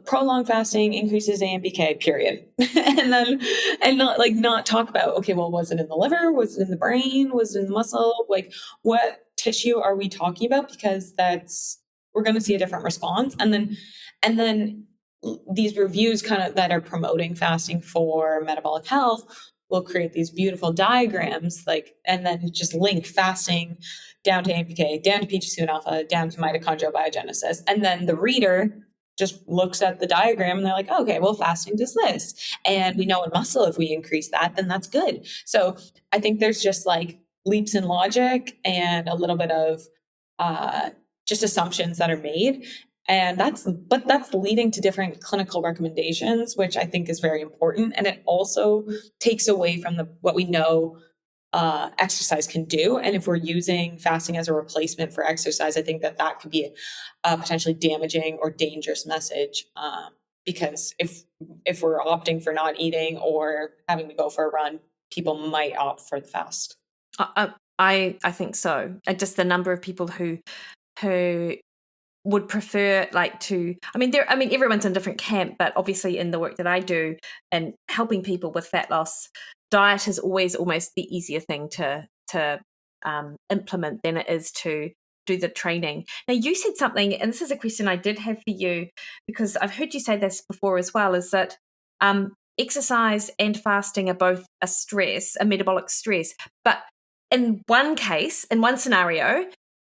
prolonged fasting increases AMPK, period. and not talk about, okay, well, was it in the liver? Was it in the brain? Was it in the muscle? Like, what tissue are we talking about? Because we're going to see a different response. And then these reviews kind of that are promoting fasting for metabolic health will create these beautiful diagrams, and then just link fasting down to AMPK, down to PGC1 alpha, down to mitochondrial biogenesis. And then the reader just looks at the diagram and they're like, oh, okay, well, fasting does this. And we know in muscle, if we increase that, then that's good. So I think there's just like leaps in logic and a little bit of just assumptions that are made. And that's leading to different clinical recommendations, which I think is very important. And it also takes away from what we know exercise can do. And if we're using fasting as a replacement for exercise, I think that could be a potentially damaging or dangerous message. Because if we're opting for not eating or having to go for a run, people might opt for the fast. I think so. And just the number of people who would prefer everyone's in a different camp, but obviously in the work that I do and helping people with fat loss, diet is always almost the easier thing to implement than it is to do the training. Now, you said something, and this is a question I did have for you, because I've heard you say this before as well, is that exercise and fasting are both a metabolic stress. But in one case, in one scenario,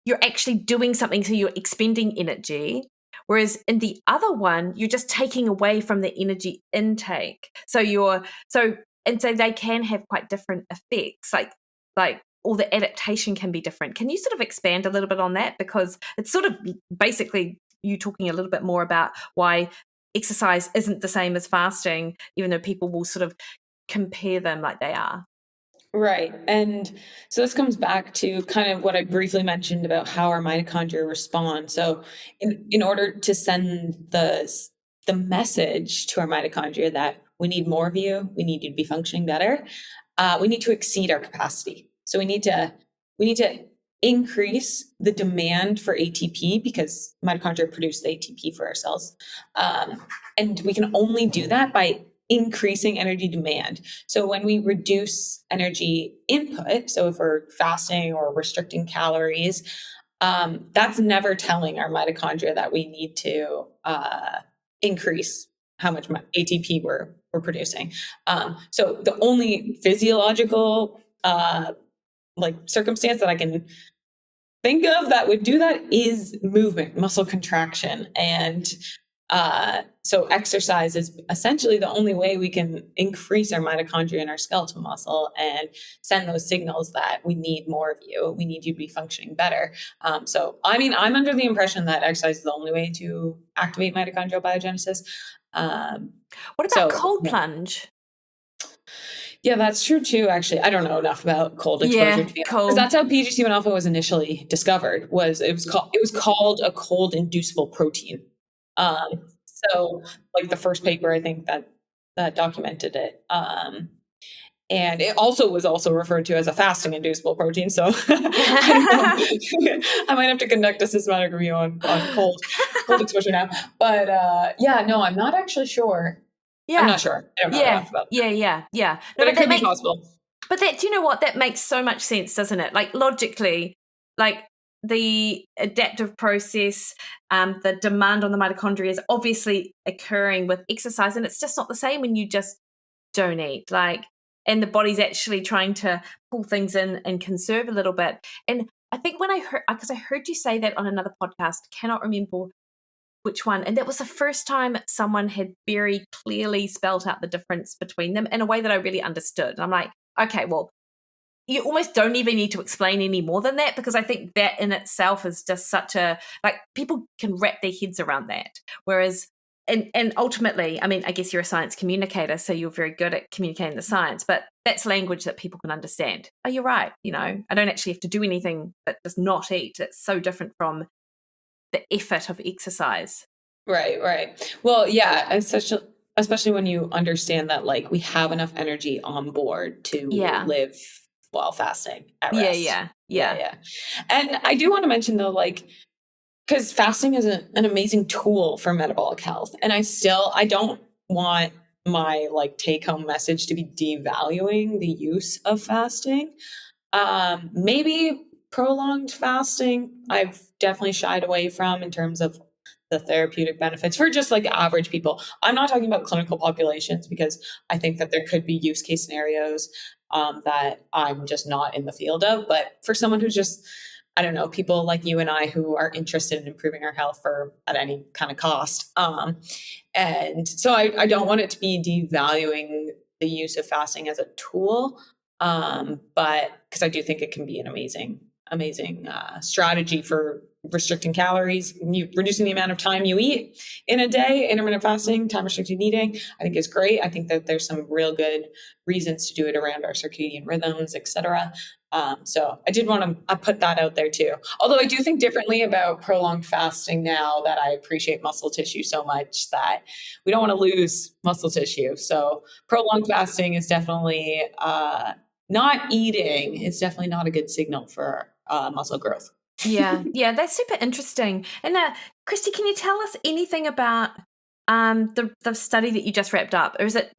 you're actually doing something, so you're expending energy. Whereas in the other one, you're just taking away from the energy intake. So they can have quite different effects. Like all the adaptation can be different. Can you sort of expand a little bit on that? Because it's sort of basically you talking a little bit more about why exercise isn't the same as fasting, even though people will sort of compare them like they are. Right. And so this comes back to kind of what I briefly mentioned about how our mitochondria respond. So in order to send the message to our mitochondria that we need more of you, we need you to be functioning better, we need to exceed our capacity. So we need to increase the demand for ATP because mitochondria produce the ATP for our cells. And we can only do that by increasing energy demand. So when we reduce energy input, so if we're fasting or restricting calories, that's never telling our mitochondria that we need to increase how much ATP we're producing. So the only physiological circumstance that I can think of that would do that is movement, muscle contraction. And so exercise is essentially the only way we can increase our mitochondria in our skeletal muscle and send those signals that we need more of you. We need you to be functioning better. So, I mean, I'm under the impression that exercise is the only way to activate mitochondrial biogenesis. What about cold plunge? Yeah, that's true too. Actually, I don't know enough about cold exposure to be honest, because that's how PGC1 alpha was initially discovered. It was called a cold inducible protein. So like the first paper, I think that documented it. And it was also referred to as a fasting inducible protein. So I might have to conduct a systematic review on cold exposure now. But no, I'm not actually sure. Yeah. I'm not sure. I don't know enough about that. Yeah. But it could be possible. But do you know what? That makes so much sense, doesn't it? Like logically, like the adaptive process, the demand on the mitochondria is obviously occurring with exercise, and it's just not the same when you just don't eat. And the body's actually trying to pull things in and conserve a little bit. And I think when I heard you say that on another podcast, cannot remember which one, and that was the first time someone had very clearly spelled out the difference between them in a way that I really understood. And I'm like, okay, well, you almost don't even need to explain any more than that, because I think that in itself is just such a, people can wrap their heads around that. Whereas, and ultimately, I mean, I guess you're a science communicator, so you're very good at communicating the science, but that's language that people can understand. Oh, you're right. I don't actually have to do anything but just not eat. It's so different from the effort of exercise. Right. Well, yeah, especially when you understand that we have enough energy on board to live while fasting at rest. Yeah. And I do want to mention though, because fasting is an amazing tool for metabolic health. And I don't want my take home message to be devaluing the use of fasting. Maybe prolonged fasting, I've definitely shied away from in terms of the therapeutic benefits for just average people. I'm not talking about clinical populations because I think that there could be use case scenarios that I'm just not in the field of. But for someone who's just, I don't know, people like you and I who are interested in improving our health at any kind of cost. And so I don't want it to be devaluing the use of fasting as a tool. But because I do think it can be an amazing strategy for restricting calories, reducing the amount of time you eat in a day. Intermittent fasting, time restricted eating, I think is great. I think that there's some real good reasons to do it around our circadian rhythms, etc. So I did want to put that out there too. Although I do think differently about prolonged fasting now that I appreciate muscle tissue so much that we don't want to lose muscle tissue. So prolonged fasting is definitely not eating is definitely not a good signal for muscle growth. Yeah, that's super interesting. And Kristi, can you tell us anything about the study that you just wrapped up, or is it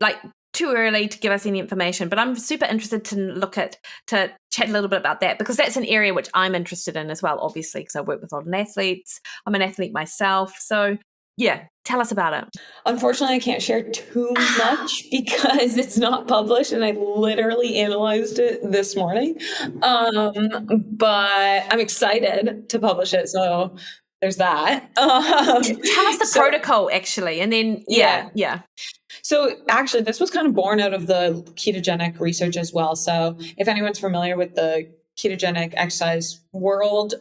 too early to give us any information? But I'm super interested to chat a little bit about that, because that's an area which I'm interested in as well, obviously, because I work with a lot of athletes. I'm an athlete myself, so yeah, tell us about it. Unfortunately, I can't share too much because it's not published, and I literally analyzed it this morning. But I'm excited to publish it, so there's that. Tell us the protocol, actually, and then yeah. So actually, this was kind of born out of the ketogenic research as well. So if anyone's familiar with the ketogenic exercise world,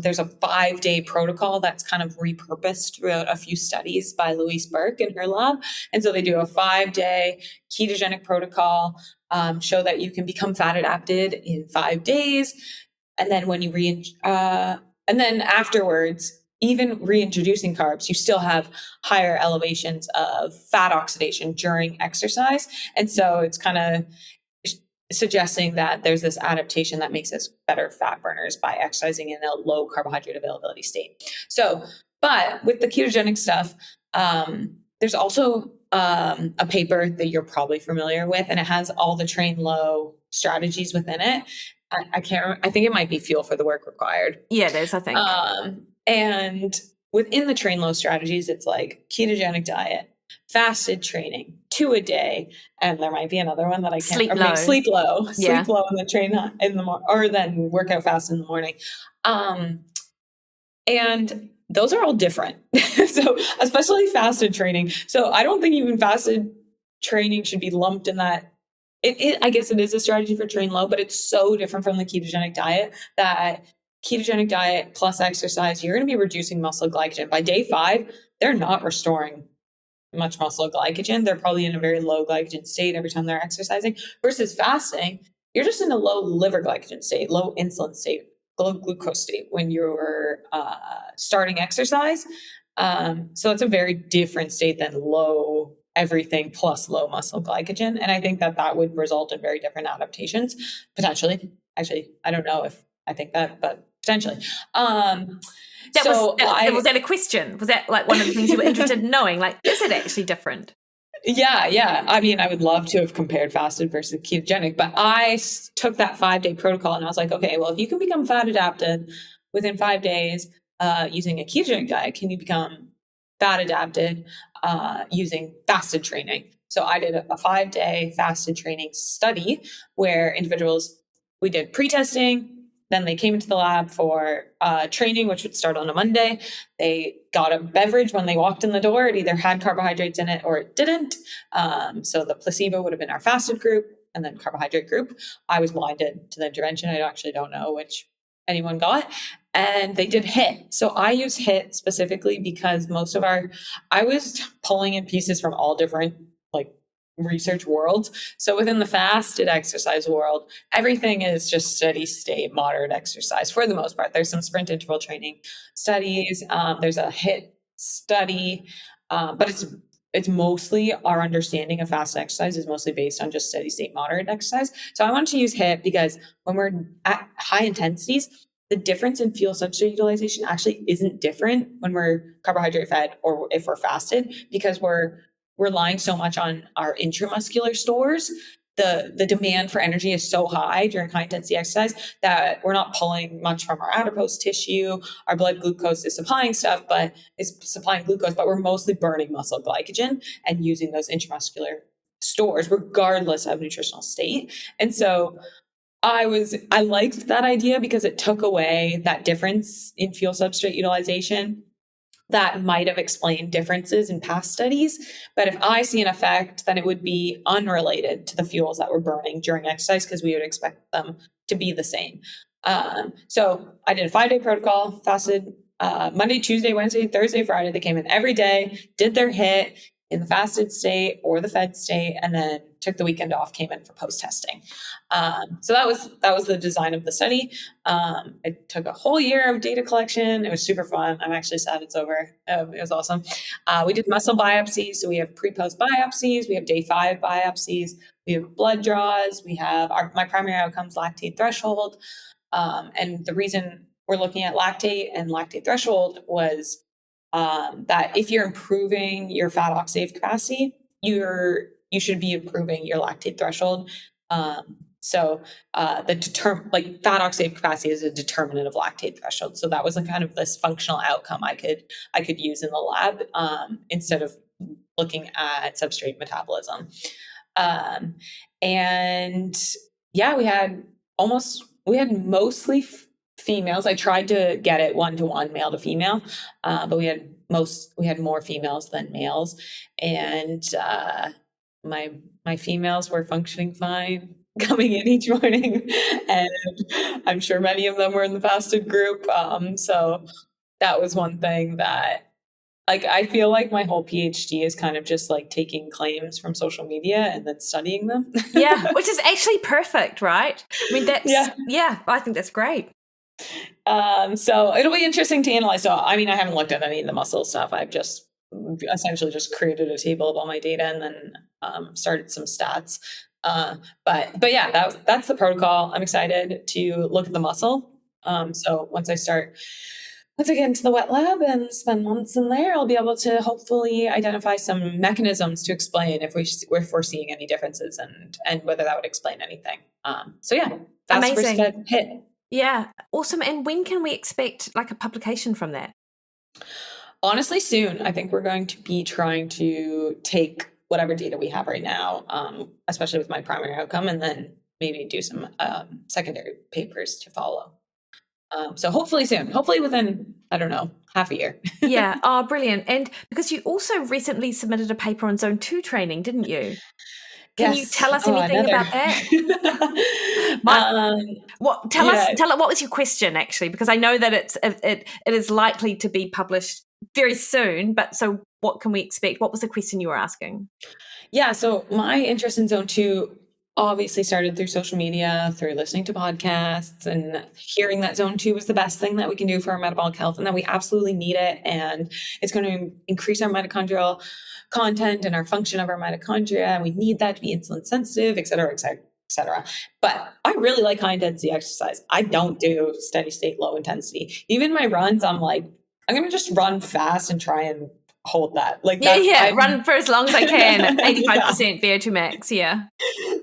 there's a 5-day protocol that's kind of repurposed throughout a few studies by Louise Burke in her lab. And so they do a 5-day ketogenic protocol, show that you can become fat adapted in 5 days. And then when you and then afterwards, even reintroducing carbs, you still have higher elevations of fat oxidation during exercise. And so it's kind of suggesting that there's this adaptation that makes us better fat burners by exercising in a low carbohydrate availability state. So, but with the ketogenic stuff, there's also a paper that you're probably familiar with, and it has all the train low strategies within it. I can't remember, I think it might be Fuel for the Work Required. Yeah, it is, I think. And within the train low strategies, it's like ketogenic diet, fasted training, 2 a day, and there might be another one that I can't. Sleep low. Sleep low. Yeah. Sleep low in the train in the morning, or then work out fast in the morning. And those are all different. So especially fasted training. So I don't think even fasted training should be lumped in that. I guess it is a strategy for train low, but it's so different from the ketogenic diet that ketogenic diet plus exercise, you're going to be reducing muscle glycogen. By day 5, they're not restoring much muscle glycogen. They're probably in a very low glycogen state every time they're exercising. Versus fasting, you're just in a low liver glycogen state, low insulin state, low glucose state when you're starting exercise. So it's a very different state than low everything plus low muscle glycogen. And I think that would result in very different adaptations, potentially. Actually, I don't know if I think that, but potentially. Was that a question? Was that like one of the things you were interested in knowing? Like, is it actually different? Yeah. I mean, I would love to have compared fasted versus ketogenic, but I took that 5-day protocol and I was like, okay, well, if you can become fat adapted within 5 days using a ketogenic diet, can you become fat adapted using fasted training? So I did a 5-day fasted training study where we did pre-testing. Then they came into the lab for training, which would start on a Monday. They got a beverage when they walked in the door. It either had carbohydrates in it or it didn't. So the placebo would have been our fasted group and then carbohydrate group. I was blinded to the intervention. I actually don't know which anyone got. And they did HIIT. So I use HIIT specifically because I was pulling in pieces from all different research worlds. So within the fasted exercise world, everything is just steady state, moderate exercise for the most part. There's some sprint interval training studies. There's a HIIT study, but it's mostly our understanding of fast exercise is mostly based on just steady state, moderate exercise. So I wanted to use HIIT because when we're at high intensities, the difference in fuel substrate utilization actually isn't different when we're carbohydrate fed or if we're fasted, because we're relying so much on our intramuscular stores. The demand for energy is so high during high intensity exercise that we're not pulling much from our adipose tissue. Our blood glucose is supplying stuff, but we're mostly burning muscle glycogen and using those intramuscular stores regardless of nutritional state. And so I liked that idea because it took away that difference in fuel substrate utilization that might have explained differences in past studies. But if I see an effect, then it would be unrelated to the fuels that we're burning during exercise because we would expect them to be the same. So I did a 5-day protocol, fasted Monday, Tuesday, Wednesday, Thursday, Friday. They came in every day, did their HIIT in the fasted state or the fed state, and then took the weekend off, came in for post-testing. So that was the design of the study. It took a whole year of data collection. It was super fun. I'm actually sad it's over. It was awesome. We did muscle biopsies. So we have pre-post biopsies. We have day 5 biopsies. We have blood draws. We have my primary outcomes, lactate threshold. And the reason we're looking at lactate and lactate threshold was that if you're improving your fat oxidative capacity, you should be improving your lactate threshold. So fat oxidative capacity is a determinant of lactate threshold. So that was a kind of this functional outcome I could use in the lab instead of looking at substrate metabolism. And yeah, we had mostly females. I tried to get it 1-to-1 male to female, but we had more females than males, and my females were functioning fine. coming in each morning, and I'm sure many of them were in the fasted group. So that was one thing that, like, I feel like my whole PhD is kind of just like taking claims from social media and then studying them. Yeah, which is actually perfect, right? I mean, I think that's great. So it'll be interesting to analyze. So, I mean, I haven't looked at any of the muscle stuff. I've just essentially just created a table of all my data and then started some stats. But yeah, that's the protocol. I'm excited to look at the muscle. So once I get into the wet lab and spend months in there, I'll be able to hopefully identify some mechanisms to explain if we're seeing any differences and whether that would explain anything. So yeah, that's Amazing. first hit. Yeah, awesome. And when can we expect like a publication from that? Honestly, soon. I think we're going to be trying to take whatever data we have right now, especially with my primary outcome, and then maybe do some secondary papers to follow. So hopefully soon, hopefully within, I don't know, half a year. Yeah. Oh, brilliant. And because you also recently submitted a paper on Zone 2 training, didn't you? Can you tell us anything about that? What was your question actually? Because I know that it is likely to be published very soon, but so what can we expect? What was the question you were asking? Yeah, so my interest in Zone 2 obviously started through social media, through listening to podcasts and hearing that Zone 2 was the best thing that we can do for our metabolic health and that we absolutely need it. And it's going to increase our mitochondrial content and our function of our mitochondria. And we need that to be insulin sensitive, et cetera, et cetera, et cetera. But I really like high intensity exercise. I don't do steady state, low intensity. Even my runs, I'm like, I'm going to just run fast and try and hold that. Like, run for as long as I can. 85% VO2 max. Yeah.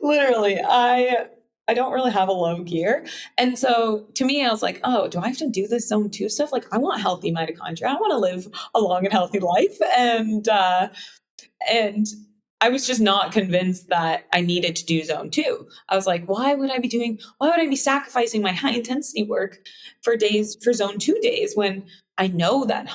Literally, I don't really have a low gear. And so to me, I was like, oh, do I have to do this Zone 2 stuff? Like, I want healthy mitochondria. I want to live a long and healthy life. And I was just not convinced that I needed to do Zone 2. I was like, why would I be sacrificing my high intensity work for Zone 2 days when I know that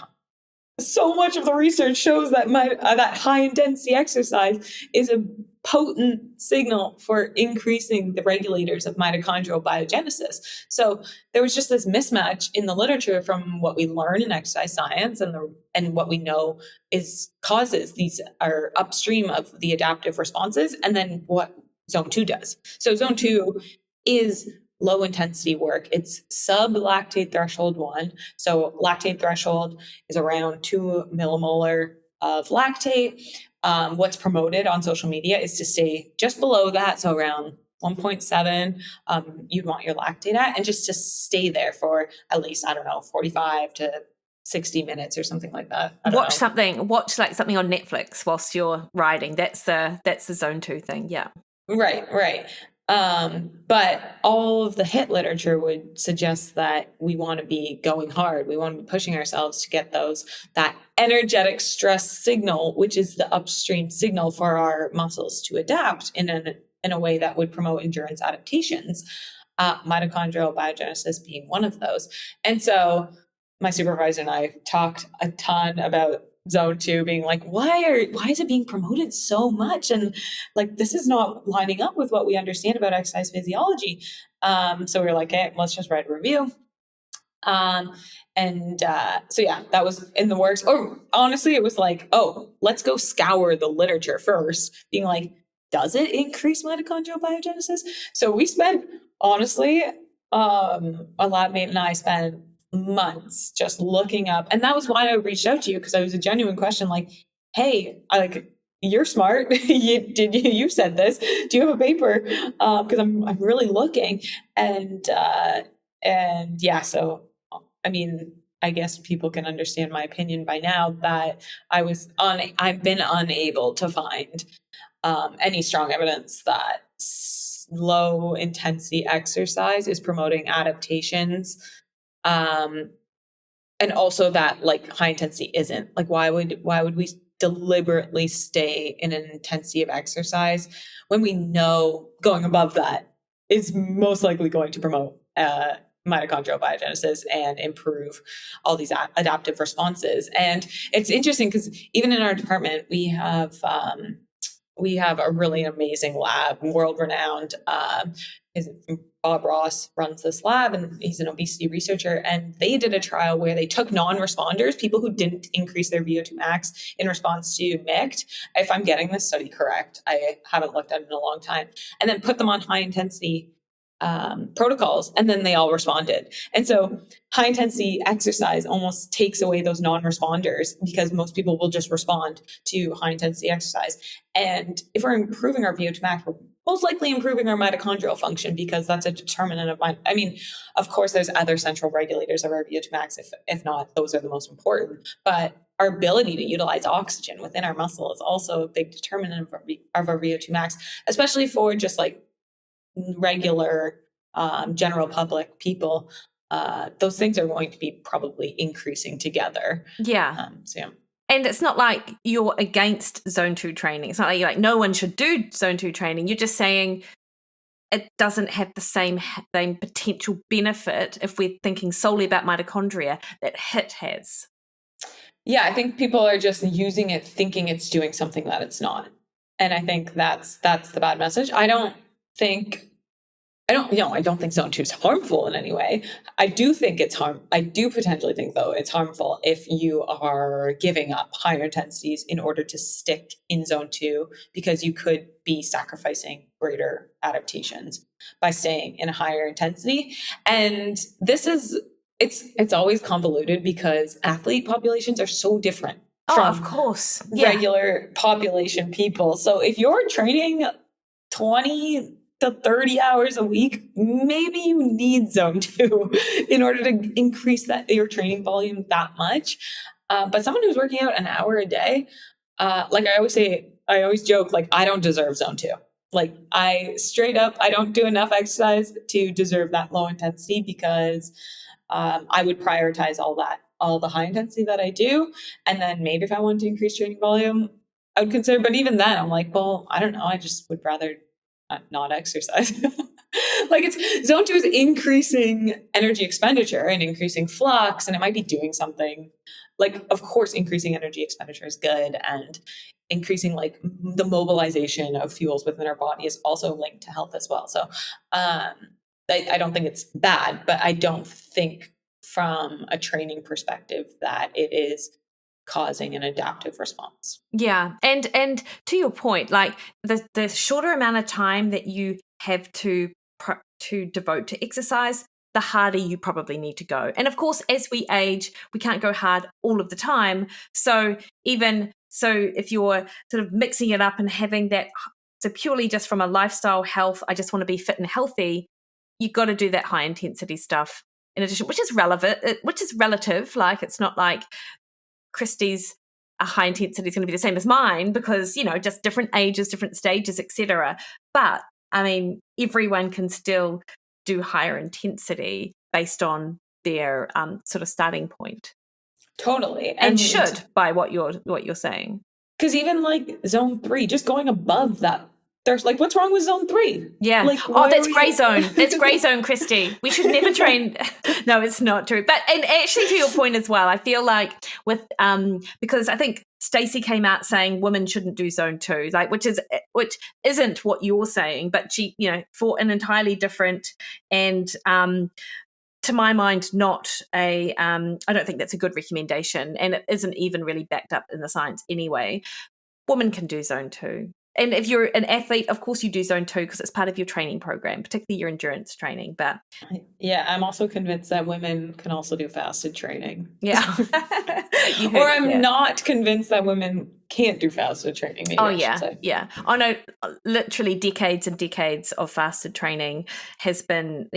so much of the research shows that that high intensity exercise is a potent signal for increasing the regulators of mitochondrial biogenesis. So there was just this mismatch in the literature from what we learn in exercise science and what we know causes these are upstream of the adaptive responses, and then what Zone 2 does. So Zone 2 is low intensity work. It's sub lactate threshold 1. So lactate threshold is around 2 millimolar of lactate. What's promoted on social media is to stay just below that. So around 1.7, you'd want your lactate at, and just to stay there for at least, 45 to 60 minutes or something like that. Watch like something on Netflix whilst you're riding. That's the Zone 2 thing. Yeah. Right. But all of the HIIT literature would suggest that we want to be going hard. We want to be pushing ourselves to get that energetic stress signal, which is the upstream signal for our muscles to adapt in a way that would promote endurance adaptations. Mitochondrial biogenesis being one of those. And so my supervisor and I talked a ton about Zone 2 being like, why is it being promoted so much? And like, this is not lining up with what we understand about exercise physiology. So we were like, hey, let's just write a review. So yeah, that was in the works. Or honestly, it was like, oh, let's go scour the literature first, being like, does it increase mitochondrial biogenesis? So we spent, honestly, a lab mate and I spent months just looking up, and that was why I reached out to you, because it was a genuine question, like, hey, you're smart. You said this. Do you have a paper? Because I'm really looking, and yeah. So I mean, I guess people can understand my opinion by now that I've been unable to find any strong evidence that low intensity exercise is promoting adaptations. And also that like high intensity isn't. Like, why would we deliberately stay in an intensity of exercise when we know going above that is most likely going to promote mitochondrial biogenesis and improve all these adaptive responses? And it's interesting because even in our department, we have we have a really amazing lab, world-renowned. Bob Ross runs this lab, and he's an obesity researcher. And they did a trial where they took non-responders, people who didn't increase their VO2 max in response to MICT. If I'm getting this study correct, I haven't looked at it in a long time, and then put them on high intensity protocols, and then they all responded. And so high intensity exercise almost takes away those non-responders, because most people will just respond to high intensity exercise. And if we're improving our VO2 max, we're most likely improving our mitochondrial function, because that's a determinant of I mean, of course, there's other central regulators of our VO2 max. If not, those are the most important. But our ability to utilize oxygen within our muscle is also a big determinant of our VO2 max, especially for just like regular general public people. Those things are going to be probably increasing together. Yeah. So yeah. And it's not like you're against zone 2 training. It's not like you're like, no one should do zone 2 training. You're just saying it doesn't have the same potential benefit, if we're thinking solely about mitochondria, that HIIT has. Yeah, I think people are just using it thinking it's doing something that it's not. And I think that's the bad message. I don't think zone 2 is harmful in any way. I do potentially think, though, it's harmful if you are giving up higher intensities in order to stick in zone 2, because you could be sacrificing greater adaptations by staying in a higher intensity. And it's always convoluted, because athlete populations are so different from, of course, regular population people. So if you're training 20 to 30 hours a week, maybe you need zone 2 in order to increase your training volume that much. But someone who's working out an hour a day, like I always joke, like, I don't deserve zone 2. Like, I don't do enough exercise to deserve that low intensity, because I would prioritize all the high intensity that I do. And then maybe if I want to increase training volume, I would consider, but even then I'm like, well, I don't know. I just would rather not exercise. Like, it's zone 2 is increasing energy expenditure and increasing flux, and it might be doing something. Like, of course, increasing energy expenditure is good, and increasing like the mobilization of fuels within our body is also linked to health as well. So I don't think it's bad, but I don't think from a training perspective that it is causing an adaptive response. Yeah. And to your point, like the shorter amount of time that you have to devote to exercise, the harder you probably need to go. And of course, as we age, we can't go hard all of the time. So if you're sort of mixing it up and having that, so purely just from a lifestyle health, I just want to be fit and healthy, you've got to do that high intensity stuff in addition, which is relative. Like, it's not like Kristi's a high intensity is going to be the same as mine, because, just different ages, different stages, etc. But I mean, everyone can still do higher intensity based on their sort of starting point. Totally. And should, by what you're saying. Because even like zone 3, just going above that, there's like, what's wrong with zone 3? Yeah. Like, that's gray zone. That's gray zone, Kristi. We should never train. No, it's not true. But, and actually, to your point as well, I feel like with because I think Stacey came out saying women shouldn't do zone 2, like which isn't what you're saying, but she, for an entirely different and to my mind, not I don't think that's a good recommendation, and it isn't even really backed up in the science anyway. Women can do zone 2. And if you're an athlete, of course you do zone 2, because it's part of your training program, particularly your endurance training. But yeah, I'm also convinced that women can also do fasted training. Yeah. Or I'm not convinced that women can't do fasted training. Maybe Yeah. I know literally decades and decades of fasted training has been,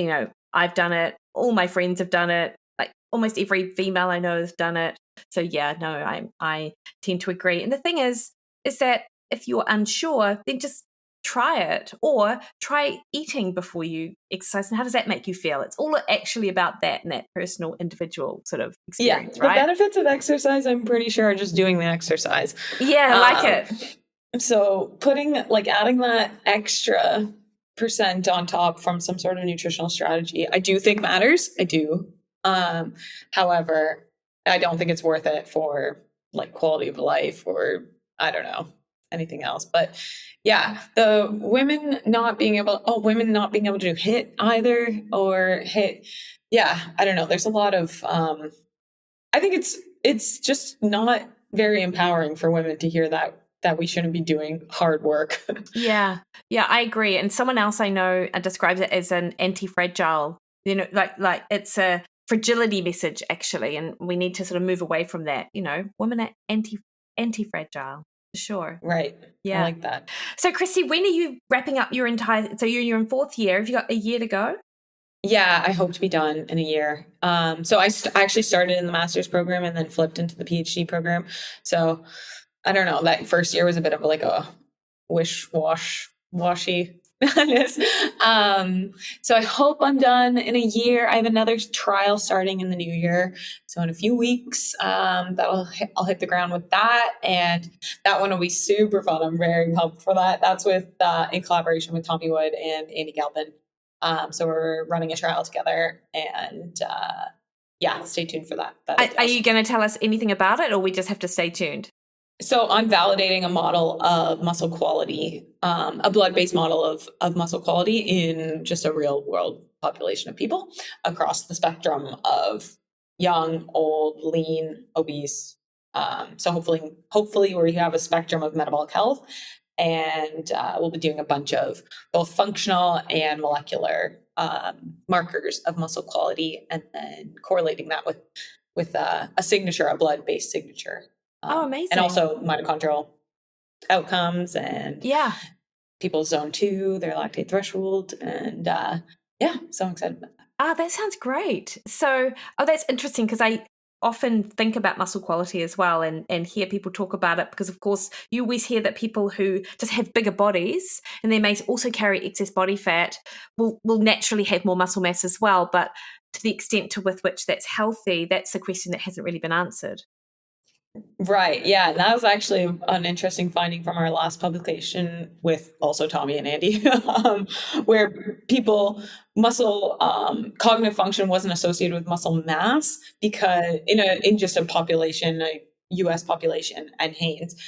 I've done it. All my friends have done it. Like almost every female I know has done it. So yeah, no, I tend to agree. And the thing is that if you're unsure, then just try it, or try eating before you exercise. And how does that make you feel? It's all actually about that and that personal, individual sort of experience, right? The benefits of exercise, I'm pretty sure, are just doing the exercise. Yeah, I like it. So adding that extra % on top from some sort of nutritional strategy, I do think matters. I do. However, I don't think it's worth it for like quality of life, or I don't know, anything else. But yeah, the women not being able to do HIIT either, or HIIT. Yeah, I don't know. There's a lot of, I think it's just not very empowering for women to hear that we shouldn't be doing hard work. Yeah, I agree. And someone else I know describes it as an anti-fragile, like it's a fragility message actually. And we need to sort of move away from that. Women are anti-fragile for sure. Right. Yeah. I like that. So Kristi, when are you wrapping up your so you're in 4th year. Have you got a year to go? Yeah, I hope to be done in a year. So I actually started in the master's program and then flipped into the PhD program. So I don't know, that first year was a bit of like a washy. So I hope I'm done in a year. I have another trial starting in the new year. So in a few weeks, I'll hit the ground with that. And that one will be super fun. I'm very pumped for that. That's with in collaboration with Tommy Wood and Andy Galpin. So we're running a trial together, and stay tuned for that. Are you going to tell us anything about it, or we just have to stay tuned? So I'm validating a model of muscle quality, a blood-based model of muscle quality in just a real-world population of people across the spectrum of young, old, lean, obese. So hopefully where you have a spectrum of metabolic health. And we'll be doing a bunch of both functional and molecular markers of muscle quality, and then correlating that with a signature, a blood-based signature. Amazing. And also mitochondrial outcomes and people's zone 2, their lactate threshold. And so I'm excited about that. That sounds great. So, that's interesting because I often think about muscle quality as well and hear people talk about it because, of course, you always hear that people who just have bigger bodies and they may also carry excess body fat will naturally have more muscle mass as well. But to the extent with which that's healthy, that's a question that hasn't really been answered. Right. Yeah. And that was actually an interesting finding from our last publication with also Tommy and Andy, where muscle cognitive function wasn't associated with muscle mass because in just a population, a US population and Hanes,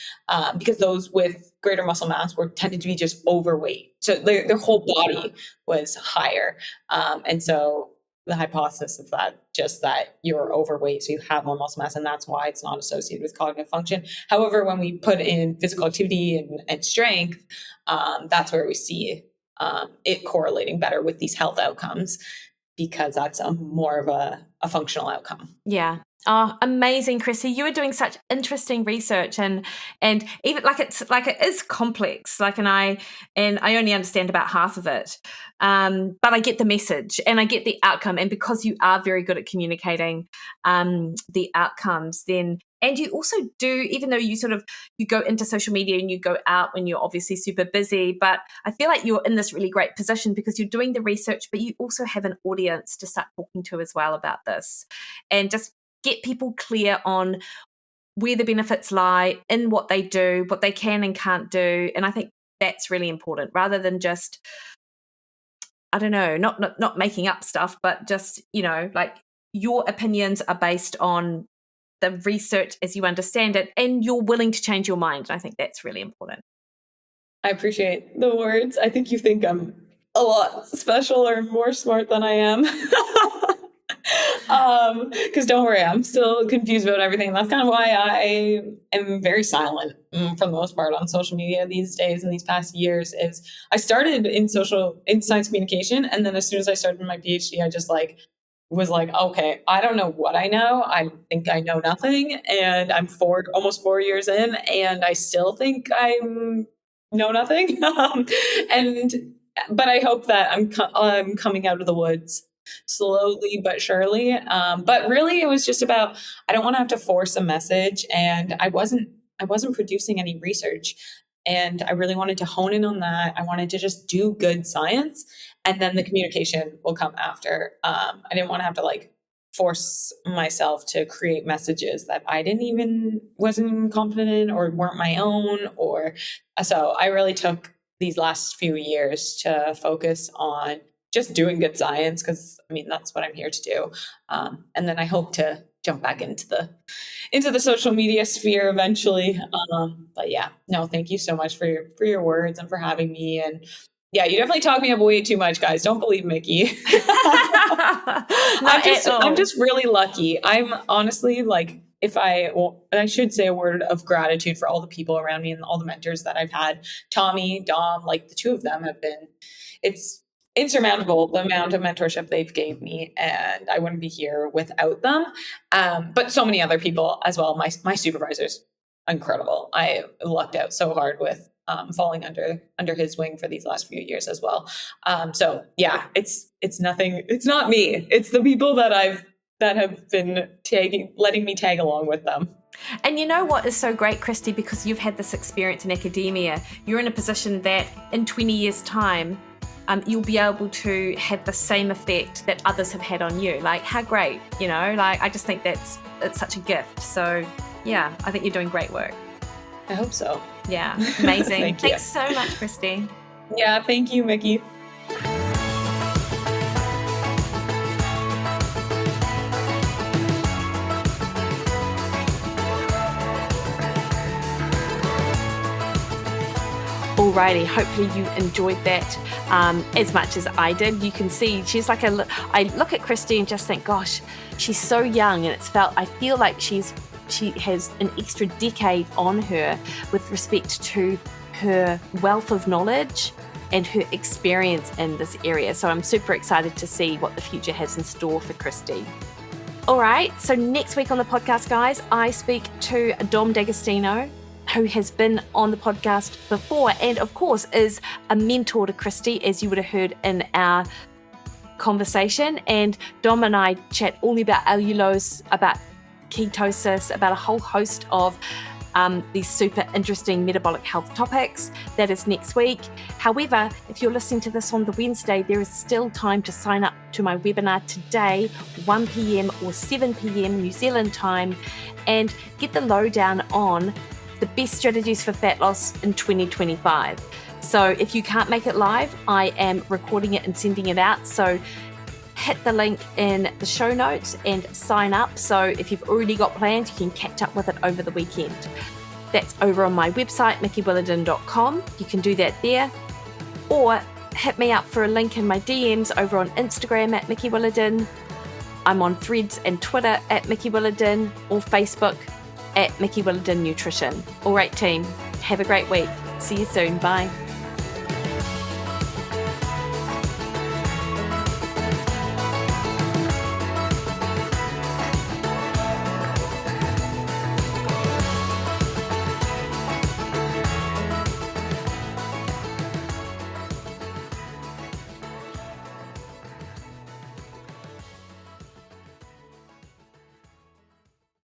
because those with greater muscle mass tended to be just overweight. So their whole body was higher. And so the hypothesis of that you're overweight, so you have more muscle mass, and that's why it's not associated with cognitive function. However, when we put in physical activity and strength, that's where we see it correlating better with these health outcomes, because that's more of a functional outcome. Yeah. Oh, amazing, Kristi. You are doing such interesting research and even it is complex. And I only understand about half of it. But I get the message and I get the outcome. And because you are very good at communicating the outcomes, and you also do, even though you go into social media and you go out when you're obviously super busy, but I feel like you're in this really great position because you're doing the research, but you also have an audience to start talking to as well about this and just get people clear on where the benefits lie in what they do, what they can and can't do. And I think that's really important rather than just, I don't know, not making up stuff, but just, your opinions are based on the research as you understand it, and you're willing to change your mind. I think that's really important. I appreciate the words. I think you think I'm a lot special or more smart than I am. Because don't worry, I'm still confused about everything. That's kind of why I am very silent for the most part on social media these days. In these past years, is I started in science communication, and then as soon as I started my PhD, I just was like, okay, I don't know what I know. I think I know nothing, and I'm almost 4 years in, and I still think I know nothing. But I hope that I'm coming out of the woods slowly but surely. But really, it was just about, I don't want to have to force a message, and I wasn't producing any research, and I really wanted to hone in on that. I wanted to just do good science, and then the communication will come after. I didn't want to have to force myself to create messages that I wasn't even confident in or weren't my own. So I really took these last few years to focus on just doing good science, because that's what I'm here to do. And then I hope to jump back into the social media sphere eventually. But yeah, no, thank you so much for your words and for having me. And yeah, you definitely talk me up way too much, guys. Don't believe Mikki. I'm just really lucky. I'm honestly like, I should say a word of gratitude for all the people around me and all the mentors that I've had. Tommy, Dom, like the two of them it's insurmountable the amount of mentorship they've gave me, and I wouldn't be here without them. But so many other people as well. My supervisor's incredible. I lucked out so hard with falling under his wing for these last few years as well. So yeah, it's nothing. It's not me. It's the people that have been letting me tag along with them. And you know what is so great, Kristi, because you've had this experience in academia, you're in a position that in 20 years' time, you'll be able to have the same effect that others have had on you. Like, how great, like, I just think it's such a gift. So yeah, I think you're doing great work. I hope so. Yeah, amazing. Thanks so much, Kristi. Yeah, thank you, Mikki. Alrighty, hopefully you enjoyed that as much as I did. You can see she's like I look at Kristi and just think, gosh, she's so young, and I feel like she has an extra decade on her with respect to her wealth of knowledge and her experience in this area. So I'm super excited to see what the future has in store for Kristi. All right, so next week on the podcast, guys, I speak to Dom D'Agostino, who has been on the podcast before and of course is a mentor to Kristi, as you would have heard in our conversation. And Dom and I chat all about allulose, about ketosis, about a whole host of these super interesting metabolic health topics. That is next week. However, if you're listening to this on the Wednesday, there is still time to sign up to my webinar today, 1 p.m. or 7 p.m. New Zealand time, and get the lowdown on the best strategies for fat loss in 2025. So if you can't make it live, I am recording it and sending it out. So hit the link in the show notes and sign up. So if you've already got plans, you can catch up with it over the weekend. That's over on my website, mikkywilliden.com. You can do that there. Or hit me up for a link in my DMs over on Instagram at Mikki Williden. I'm on Threads and Twitter at Mikki Williden, or Facebook at Mikki Williden Nutrition. All right, team, have a great week. See you soon. Bye.